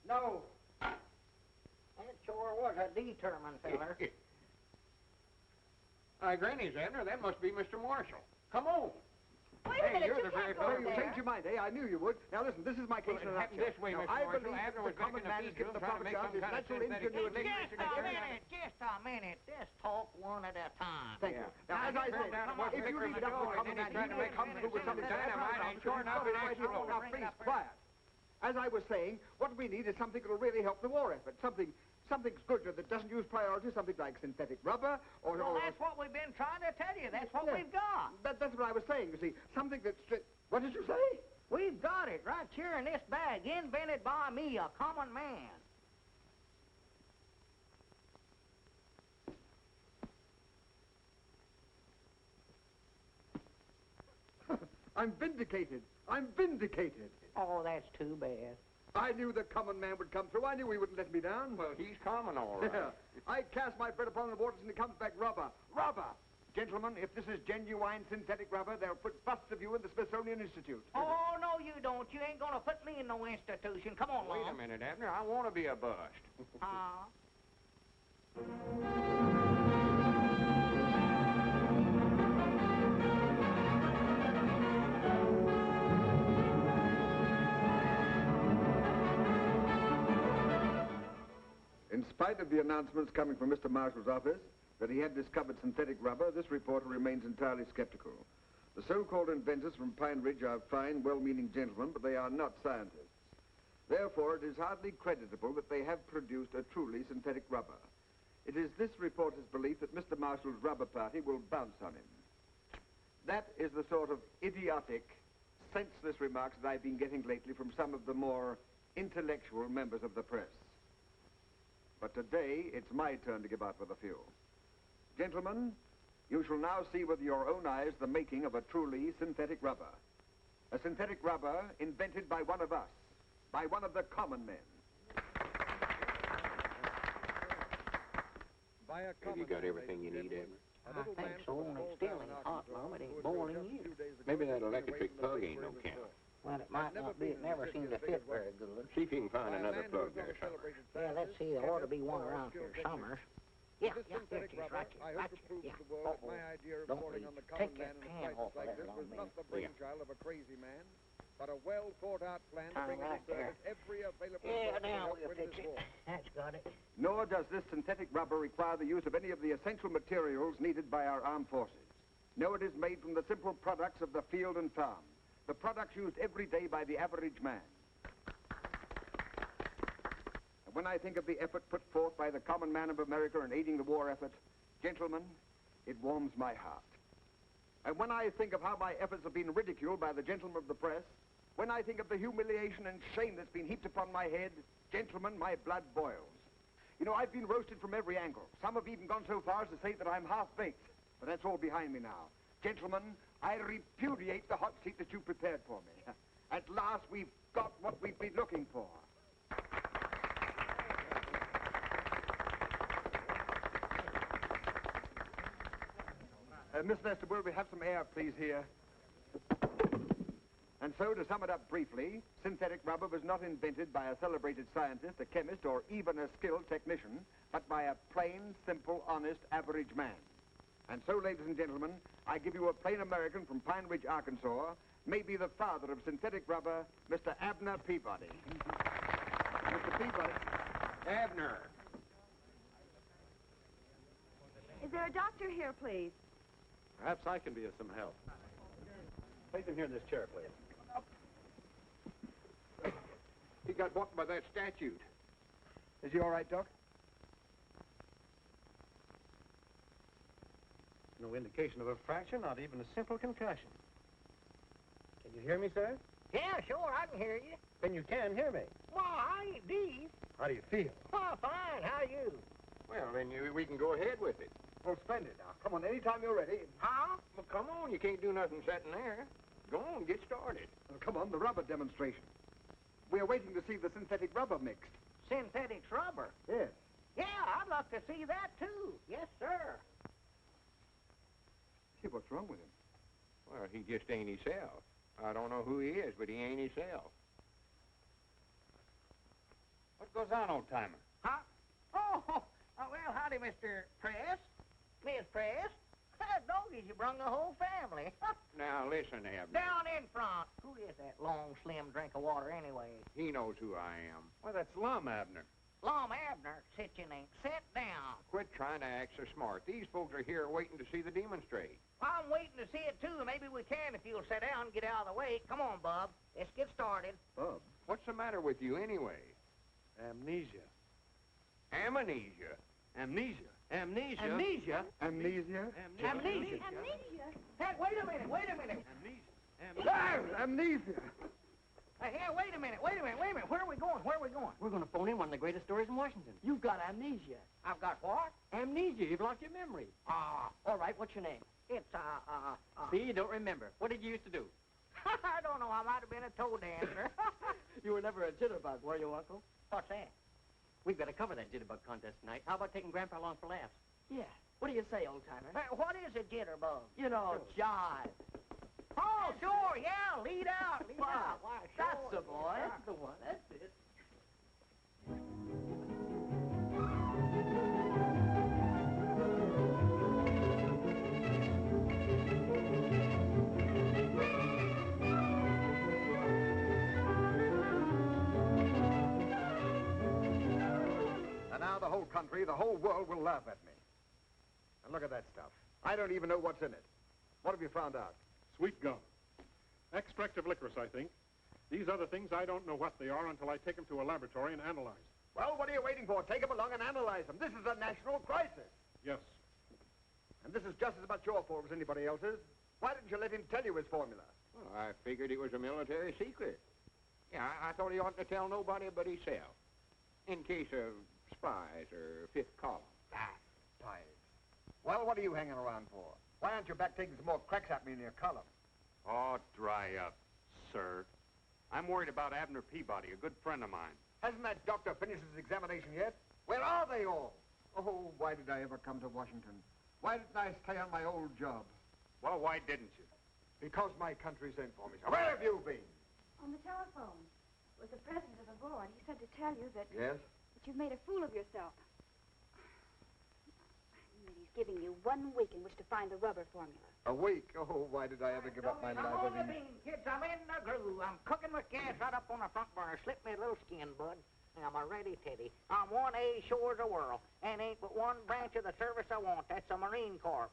No. That sure was a determined feller. Granny's, Abner. That must be Mr. Marshall. Come on. Wait a minute, you're you the very can't fellow. go You changed your mind, eh? I knew you would. Now, listen, this is my case in a nutshell. This way, now, Mr. I Marshall. believe Abner that was the common back in man the is getting the trying to profit make out of his some kind of natural synthetic ingenuity. Just a minute. Just talk one at a time. Thank you. Now, as I say, if you read up the common man, he may come through with something dynamite and sure enough it explodes. Now, please, quiet. As I was saying, what we need is something that will really help the war effort. Something's good that doesn't use priority, something like synthetic rubber or... Well, that's what we've been trying to tell you. That's what we've got. That's what I was saying, you see. Something that's... What did you say? We've got it right here in this bag, invented by me, a common man. I'm vindicated. I'm vindicated. Oh, that's too bad. I knew the common man would come through. I knew he wouldn't let me down. Well, he's common, all right. Yeah. I cast my bread upon the waters and it comes back rubber. Rubber! Gentlemen, if this is genuine synthetic rubber, they'll put busts of you in the Smithsonian Institute. Oh, no, you don't. You ain't gonna put me in no institution. Come on, Wait a minute, Abner. I want to be a bust. In spite of the announcements coming from Mr. Marshall's office that he had discovered synthetic rubber, this reporter remains entirely skeptical. The so-called inventors from Pine Ridge are fine, well-meaning gentlemen, but they are not scientists. Therefore, it is hardly creditable that they have produced a truly synthetic rubber. It is this reporter's belief that Mr. Marshall's rubber party will bounce on him. That is the sort of idiotic, senseless remarks that I've been getting lately from some of the more intellectual members of the press. But today, it's my turn to give out with a few. Gentlemen, you shall now see with your own eyes the making of a truly synthetic rubber. A synthetic rubber invented by one of us, by one of the common men. Have you got everything you need, Abner? I think so, and it's still ain't hot, Mom. It ain't boiling either. Maybe that electric plug ain't no count. Well, it might not be. It never seemed to fit very good. See if you can find another plug there somewhere. Yeah, let's see. There ought to be one around here somewhere. Yeah, here it is, right here, yeah. Don't leave. Take that pan off of there long minute. The brainchild of a crazy man, but a well-thought-out plan to bring into service every available... Yeah, now we'll fix it. That's got it. Nor does this synthetic rubber require the use of any of the essential materials needed by our armed forces. No, it is made from the simple products of the field and farm, the products used every day by the average man. And when I think of the effort put forth by the common man of America in aiding the war effort, gentlemen, it warms my heart. And when I think of how my efforts have been ridiculed by the gentlemen of the press, when I think of the humiliation and shame that's been heaped upon my head, gentlemen, my blood boils. You know, I've been roasted from every angle. Some have even gone so far as to say that I'm half-baked. But that's all behind me now. Gentlemen, I repudiate the hot seat that you prepared for me. At last, we've got what we've been looking for. Miss Nestor, will we have some air, please, here? And so, to sum it up briefly, synthetic rubber was not invented by a celebrated scientist, a chemist, or even a skilled technician, but by a plain, simple, honest, average man. And so, ladies and gentlemen, I give you a plain American from Pine Ridge, Arkansas, maybe the father of synthetic rubber, Mr. Abner Peabody. Mr. Peabody. Abner. Is there a doctor here, please? Perhaps I can be of some help. Place him here in this chair, please. He got walked by that statute. Is he all right, Doc? No indication of a fracture, not even a simple concussion. Can you hear me, sir? Yeah, sure, I can hear you. Then you can hear me. Well, I ain't deaf. How do you feel? Oh, fine. How are you? Well, then we can go ahead with it. Well, splendid. Now, come on, anytime you're ready. Huh? Well, come on. You can't do nothing sitting there. Go on, get started. Well, come on, the rubber demonstration. We're waiting to see the synthetic rubber mixed. Synthetic rubber? Yes. Yeah, I'd love to see that, too. Yes, sir. See, what's wrong with him? Well, he just ain't himself. I don't know who he is, but he ain't himself. What goes on, old-timer? Huh? Oh, well, howdy, Mr. Press. Miss Press. Doggies, you brung the whole family. Now, listen, Abner. Down in front. Who is that long, slim drink of water, anyway? He knows who I am. Well, that's Lum, Abner. Lum Abner, sit your name. Sit down. Quit trying to act so smart. These folks are here waiting to see the demonstrate. I'm waiting to see it, too. Maybe we can if you'll sit down and get out of the way. Come on, Bub. Let's get started. Bub? What's the matter with you, anyway? Amnesia. Amnesia? Amnesia. Amnesia? Amnesia? Amnesia? Hey, wait a minute. Amnesia. Hey, wait a minute. Where are we going? We're going to phone in one of the greatest stories in Washington. You've got amnesia. I've got what? Amnesia. You've lost your memory. All right, what's your name? It's, See, you don't remember. What did you used to do? I don't know. I might have been a toe dancer. You were never a jitterbug, were you, Uncle? What's that? We've got to cover that jitterbug contest tonight. How about taking Grandpa along for laughs? Yeah. What do you say, old-timer? What is a jitterbug? You know, jive. Oh, sure, yeah. Lead out. Wow. Why, sure. That's the boy. That's the one. That's it. And now the whole country, the whole world will laugh at me. And look at that stuff. I don't even know what's in it. What have you found out? Sweet gum. Extract of licorice, I think. These other things, I don't know what they are until I take them to a laboratory and analyze. Well, what are you waiting for? Take them along and analyze them. This is a national crisis. Yes. And this is just as much your fault as anybody else's. Why didn't you let him tell you his formula? Well, I figured it was a military secret. Yeah, I thought he oughtn't to tell nobody but himself. In case of spies or fifth column. Spies. Well, what are you hanging around for? Why aren't you back taking some more cracks at me in your column? Oh, dry up, sir. I'm worried about Abner Peabody, a good friend of mine. Hasn't that doctor finished his examination yet? Where are they all? Oh, why did I ever come to Washington? Why didn't I stay on my old job? Well, why didn't you? Because my country sent for me. So where have you been? On the telephone with the president of the board. He said to tell you that, Yes? that you've made a fool of yourself. And that he's giving you 1 week in which to find the rubber formula. A week? Oh, why did I ever give up my I'm on the life? bean, kids. I'm in the groove. I'm cooking with gas right up on the front burner. Slip me a little skin, bud. I'm a ready teddy. I'm 1A sure as a whirl. And ain't but one branch of the service I want. That's the Marine Corps.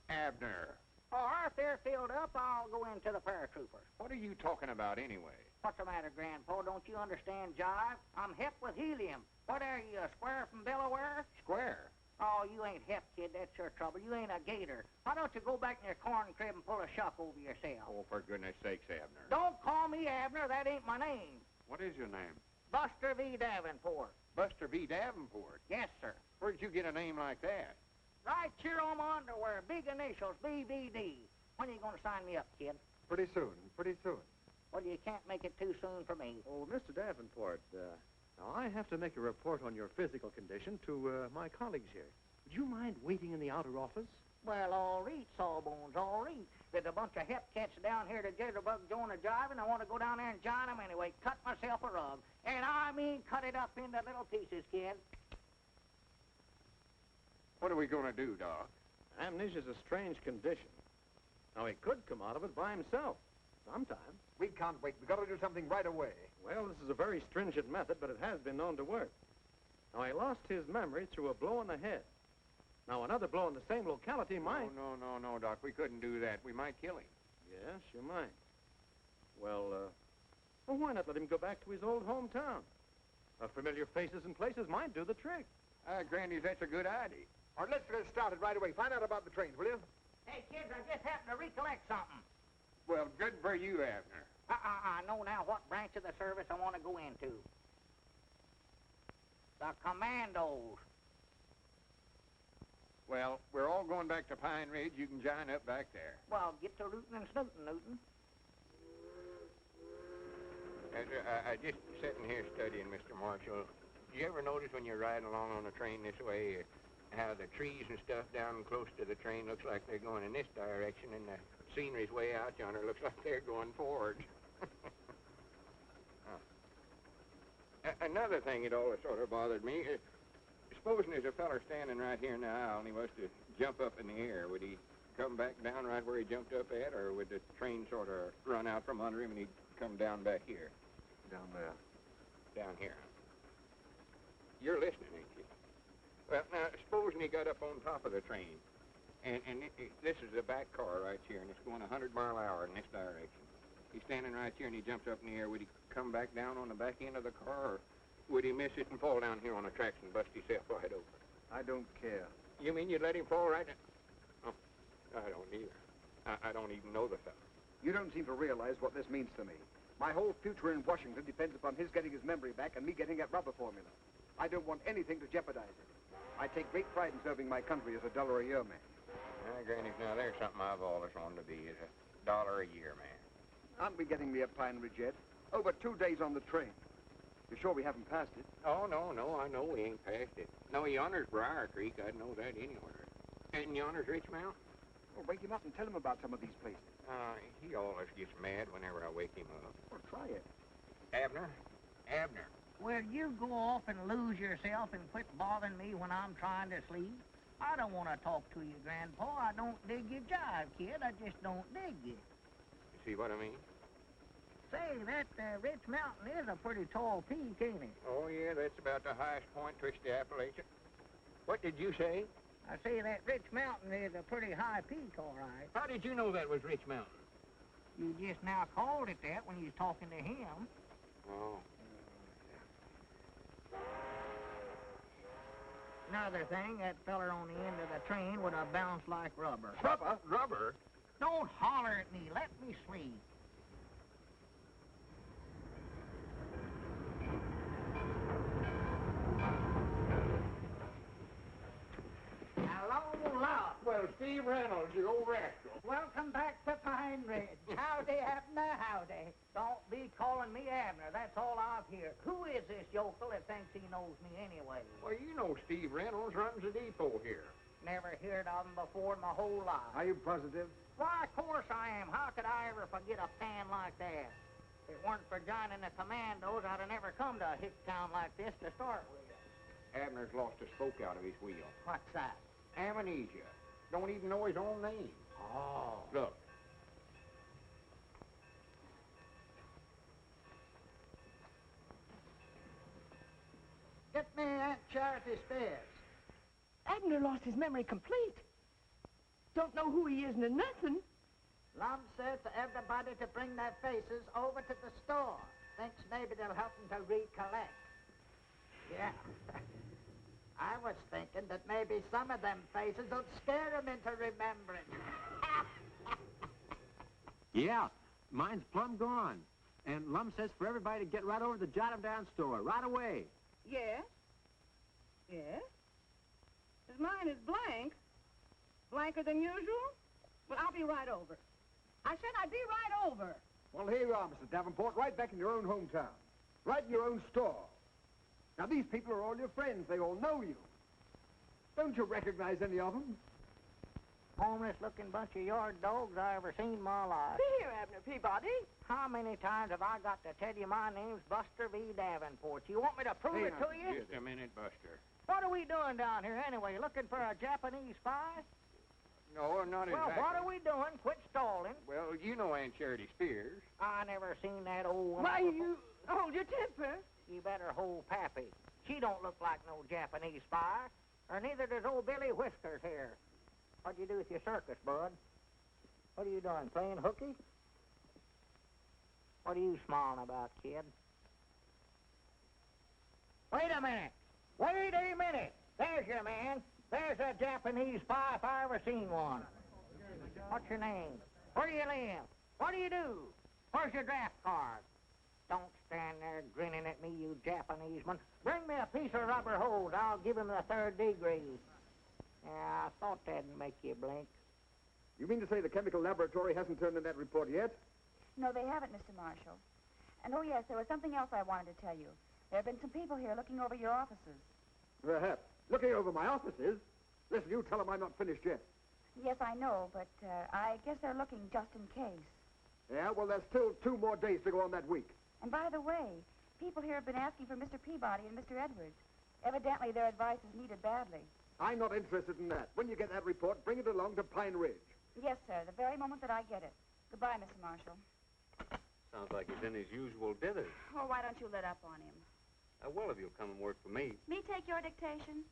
Abner, All right, if they're filled up, I'll go into the paratroopers. what are you talking about anyway? What's the matter, Grandpa? Don't you understand jive? I'm hep with helium. What are you, a square from Delaware? Square. Oh, you ain't hep, kid. That's your trouble. You ain't a gator. Why don't you go back in your corn crib and pull a shuck over yourself? Oh, for goodness sakes, Abner. Don't call me Abner. That ain't my name. What is your name? Buster V. Davenport. Buster V. Davenport. Yes, sir. Where'd you get a name like that? Right here on my underwear. Big initials, BVD. When are you going to sign me up, kid? Pretty soon, pretty soon. Well, you can't make it too soon for me. Oh, Mr. Davenport, now I have to make a report on your physical condition to my colleagues here. Would you mind waiting in the outer office? Well, all right, Sawbones, all right. There's a bunch of hep cats down here to jitterbug join the jive, and I want to go down there and join them anyway. Cut myself a rug. And I mean cut it up into little pieces, kid. What are we going to do, Doc? Amnesia's a strange condition. Now, he could come out of it by himself sometime. We can't wait. We've got to do something right away. Well, this is a very stringent method, but it has been known to work. Now, he lost his memory through a blow on the head. Now, another blow in the same locality might... No, Doc. We couldn't do that. We might kill him. Yes, you might. Well, why not let him go back to his old hometown? Familiar faces and places might do the trick. Grandy, that's a good idea. All right, let's get started right away. Find out about the trains, will you? Hey, kids, I just happened to recollect something. Well, good for you, Abner. I know now what branch of the service I want to go into. The commandos. Well, we're all going back to Pine Ridge. You can join up back there. Well, get to rootin' and snootin', Newton. I just sitting here studying, Mr. Marshall. Do you ever notice when you're riding along on a train this way how the trees and stuff down close to the train looks like they're going in this direction, and the scenery's way out yonder looks like they're going forward? Another thing that always sort of bothered me, supposing there's a feller standing right here in the aisle and he was to jump up in the air, would he come back down right where he jumped up at, or would the train sort of run out from under him and he'd come down back here? Down there. Down here. You're listening, ain't you? Well, now, supposing he got up on top of the train, and this is the back car right here, and it's going 100 mile an hour in this direction. He's standing right here, and he jumps up in the air. Would he come back down on the back end of the car, or would he miss it and fall down here on the tracks and bust himself wide open? I don't care. You mean you'd let him fall right down? Oh, I don't either. I don't even know the fellow. You don't seem to realize what this means to me. My whole future in Washington depends upon his getting his memory back and me getting that rubber formula. I don't want anything to jeopardize it. I take great pride in serving my country as a $1-a-year man. Granny, now there's something I've always wanted to be, is a $1-a-year man. Aren't we getting near Pine Ridge yet? Over 2 days on the train. You're sure we haven't passed it? Oh, no, I know we ain't passed it. No, yonder's Briar Creek. I'd know that anywhere. And yonder's Rich Mountain. Well, wake him up and tell him about some of these places. He always gets mad whenever I wake him up. Well, try it. Abner. Will you go off and lose yourself and quit bothering me when I'm trying to sleep? I don't want to talk to you, Grandpa. I don't dig your jive, kid. I just don't dig you. You see what I mean? Say, that Rich Mountain is a pretty tall peak, ain't it? Oh, yeah, that's about the highest point twixt the Appalachian. What did you say? I say that Rich Mountain is a pretty high peak, all right. How did you know that was Rich Mountain? You just now called it that when you was talking to him. Oh. Another thing, that feller on the end of the train would have bounced like rubber. Rubber? Don't holler at me. Let me sleep. Hello, Lauck. Well, Steve Reynolds, you old rascal. Welcome back to Pine Ridge. Howdy, Abner, howdy. Don't be calling me Abner. That's all I've heard. Who is this yokel that thinks he knows me anyway? Well, you know Steve Reynolds runs the depot here. Never heard of him before in my whole life. Are you positive? Why, of course I am. How could I ever forget a pan like that? If it weren't for joining the commandos, I'd have never come to a hick town like this to start with. Abner's lost a spoke out of his wheel. What's that? Amnesia. Don't even know his own name. Oh. Look. Get me Aunt Charity Speers. Abner lost his memory complete. Don't know who he is nor nothing. Lum said to everybody to bring their faces over to the store. Thinks maybe they'll help them to recollect. Yeah. I was thinking that maybe some of them faces would scare them into remembering. Yeah, mine's plumb gone. And Lum says for everybody to get right over to the Jot 'em Down store right away. Yes? Yes? 'Cause mine is blank. Blanker than usual? Well, I'll be right over. I said I'd be right over. Well, here you are, Mr. Davenport, right back in your own hometown. Right in your own store. Now, these people are all your friends. They all know you. Don't you recognize any of them? Homeless-looking bunch of yard dogs I ever seen in my life. See here, Abner Peabody. How many times have I got to tell you my name's Buster V. Davenport? You want me to prove it to you? Just a minute, Buster. What are we doing down here anyway? Looking for a Japanese spy? No, not exactly. Well, what are we doing? Quit stalling. Well, you know Aunt Charity Speers. I never seen that old woman. Why, you hold your temper. You better hold Pappy. She don't look like no Japanese spy, or neither does old Billy Whiskers here. What'd you do with your circus, bud? What are you doing, playing hooky? What are you smiling about, kid? Wait a minute. Wait a minute. There's your man. There's a Japanese spy if I ever seen one. What's your name? Where do you live? What do you do? Where's your draft card? Don't stand there grinning at me, you Japanese man. Bring me a piece of rubber hose. I'll give him the 3rd degree. Yeah, I thought that'd make you blink. You mean to say the chemical laboratory hasn't turned in that report yet? No, they haven't, Mr. Marshall. And oh, yes, there was something else I wanted to tell you. There have been some people here looking over your offices. Perhaps. Looking over my offices? Listen, you tell them I'm not finished yet. Yes, I know, but I guess they're looking just in case. Yeah, well, there's still 2 more days to go on that week. And by the way, people here have been asking for Mr. Peabody and Mr. Edwards. Evidently, their advice is needed badly. I'm not interested in that. When you get that report, bring it along to Pine Ridge. Yes, sir, the very moment that I get it. Goodbye, Mr. Marshall. Sounds like he's in his usual dithers. Oh, why don't you let up on him? Well, if you'll come and work for me. Me take your dictation?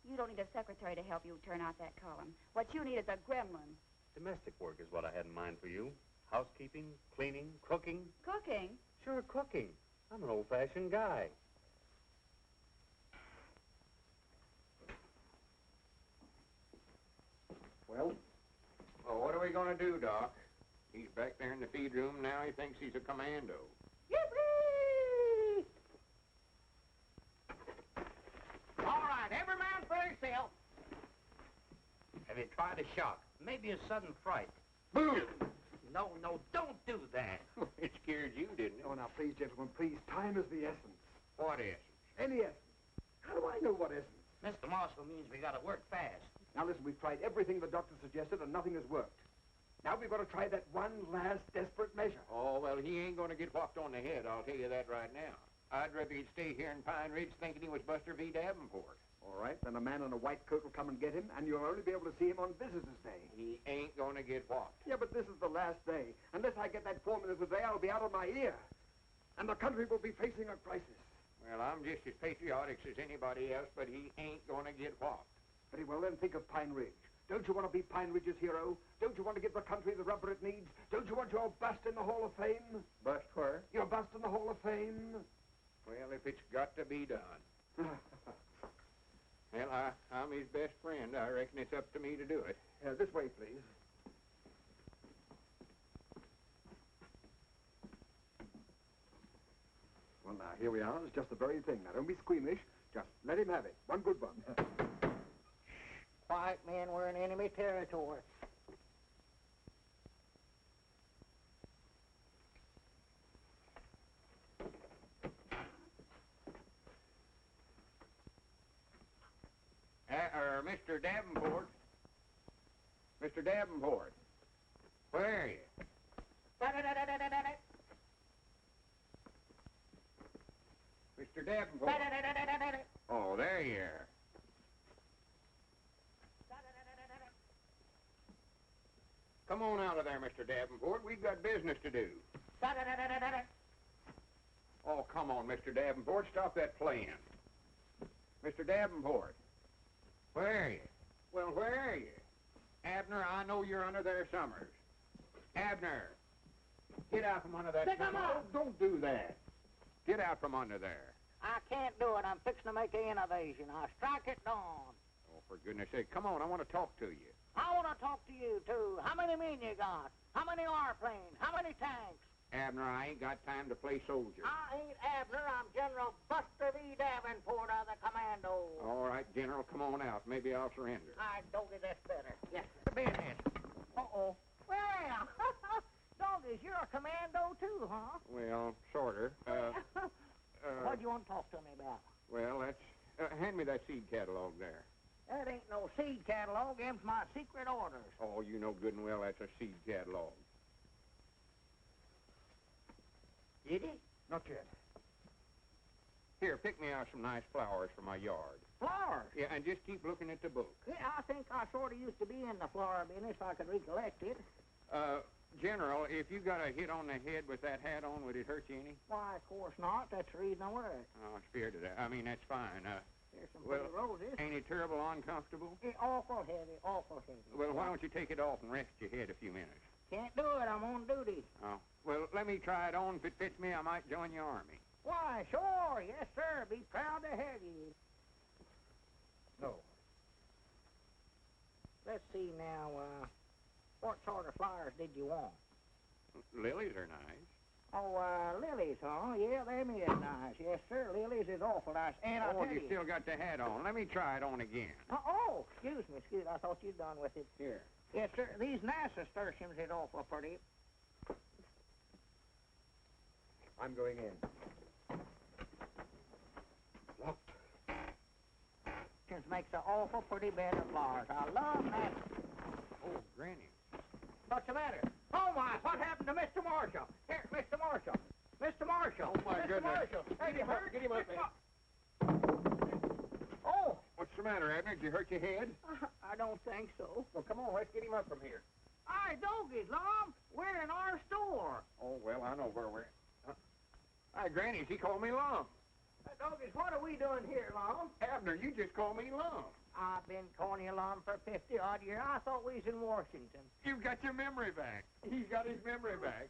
You don't need a secretary to help you turn out that column. What you need is a gremlin. Domestic work is what I had in mind for you. Housekeeping, cleaning, cooking. Cooking? Sure, cooking. I'm an old-fashioned guy. Well? Well, what are we going to do, Doc? He's back there in the feed room now. He thinks he's a commando. Yippee! All right, every man for himself. Have you tried a shock? Maybe a sudden fright. Boom! No, don't do that. It scared you, didn't it? Oh, now, please, gentlemen, please. Time is the essence. What essence? Any essence. How do I know what essence? Mr. Marshall means we gotta work fast. Now, listen, we've tried everything the doctor suggested, and nothing has worked. Now we've got to try that one last desperate measure. Oh, well, he ain't going to get whopped on the head, I'll tell you that right now. I'd rather he'd stay here in Pine Ridge thinking he was Buster V. Davenport. All right, then a man in a white coat will come and get him, and you'll only be able to see him on Visitor's Day. He ain't going to get whopped. Yeah, but this is the last day. Unless I get that formula today, I'll be out of my ear. And the country will be facing a crisis. Well, I'm just as patriotic as anybody else, but he ain't going to get whopped. Very well, then think of Pine Ridge. Don't you want to be Pine Ridge's hero? Don't you want to give the country the rubber it needs? Don't you want your bust in the Hall of Fame? Bust where? Your bust in the Hall of Fame? Well, if it's got to be done. Well, I'm his best friend. I reckon it's up to me to do it. This way, please. Well, now, here we are. It's just the very thing. Now, don't be squeamish. Just let him have it. One good one. Quiet, men. We're in enemy territory. Mr. Davenport. Mr. Davenport. Where are you? Mr. Davenport. Oh, there you are. Come on out of there, Mr. Davenport. We've got business to do. Oh, come on, Mr. Davenport. Stop that playing. Mr. Davenport. Where are you? Well, where are you? Abner, I know you're under there somewhere. Abner, get out from under that. Pick 'em up. Oh, don't do that. Get out from under there. I can't do it. I'm fixing to make an innovation. I'll strike it down. Oh, for goodness sake, come on. I want to talk to you. I want to talk to you, too. How many men you got? How many airplanes? How many tanks? Abner, I ain't got time to play soldier. I ain't Abner. I'm General Buster V. Davenport of the Commando. All right, General, come on out. Maybe I'll surrender. I doggy, that's better. Yes, sir. Business. Uh-oh. Well, doggies, you're a commando, too, huh? Well, sorter. What do you want to talk to me about? Well, that's... hand me that seed catalog there. That ain't no seed catalog. Them's my secret orders. Oh, you know good and well that's a seed catalog. Did it? Not yet. Here, pick me out some nice flowers for my yard. Flowers? Yeah, and just keep looking at the book. Yeah, I think I sort of used to be in the flower business if I could recollect it. General, if you got a hit on the head with that hat on, would it hurt you any? Why, of course not. That's the reason I wear it. Oh, I'm scared of that. I mean, that's fine. There's some pretty roses. Ain't it terrible uncomfortable? It's awful heavy, awful heavy. Well, why don't you take it off and rest your head a few minutes? Can't do it. I'm on duty. Oh, well, let me try it on. If it fits me, I might join your army. Why, sure. Yes, sir. Be proud to have you. No. Let's see now, what sort of flowers did you want? Lilies are nice. Oh, lilies, huh? Yeah, them is nice. Yes, sir, lilies is awful nice. And I'll Oh, tell you still got the hat on. Let me try it on again. Oh, excuse me. I thought you'd done with it. Here. Yes, sir, these nasturtiums is awful pretty. I'm going in. Locked. Makes an awful pretty bed of flowers. I love nasturtiums. Oh, Granny. What's the matter? Oh, my, what happened to Mr. Marshall? Here, Mr. Marshall. Mr. Marshall. Oh, my Mr. goodness. Marshall. Hey, you hurt? Get him up there. Oh. What's the matter, Abner? Did you hurt your head? I don't think so. Well, come on, let's get him up from here. Hi, Doggies, Lum. We're in our store. Oh, well, I know where we're at. Hi, Granny, she called me Lum. Doggies, what are we doing here, Lum? Abner, you just called me Lum. I've been calling you Lum for 50-odd years. I thought we was in Washington. You've got your memory back. He's got his memory back.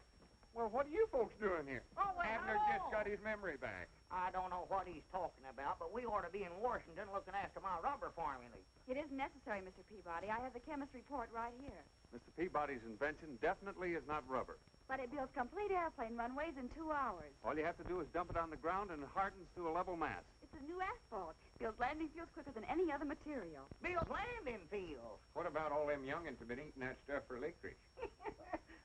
Well, what are you folks doing here? Oh, well, Abner hello. just got his memory back. I don't know what he's talking about, but we ought to be in Washington looking after my rubber formulae. It isn't necessary, Mr. Peabody. I have the chemist's report right here. Mr. Peabody's invention definitely is not rubber. But it builds complete airplane runways in 2 hours. All you have to do is dump it on the ground and it hardens to a level mass. It's a new asphalt. Builds landing fields quicker than any other material. Builds landing fields. What about all them youngins have been eating that stuff for licorice?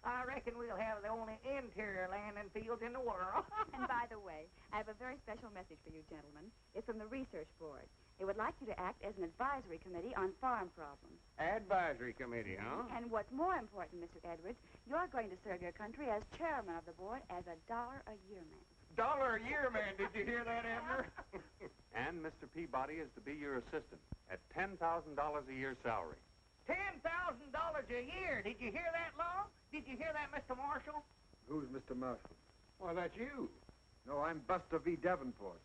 I reckon we'll have the only interior landing fields in the world. And by the way, I have a very special message for you gentlemen. It's from the Research Board. They would like you to act as an advisory committee on farm problems. Advisory committee, huh? And what's more important, Mr. Edwards, you're going to serve your country as chairman of the board as a $1-a-year man. $1-a-year man, did you hear that, Abner? And Mr. Peabody is to be your assistant at $10,000 a year salary. $10,000 a year. Did you hear that, Lum? Did you hear that, Mr. Marshall? Who's Mr. Marshall? Well, that's you. No, I'm Buster V. Davenport.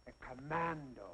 A commando.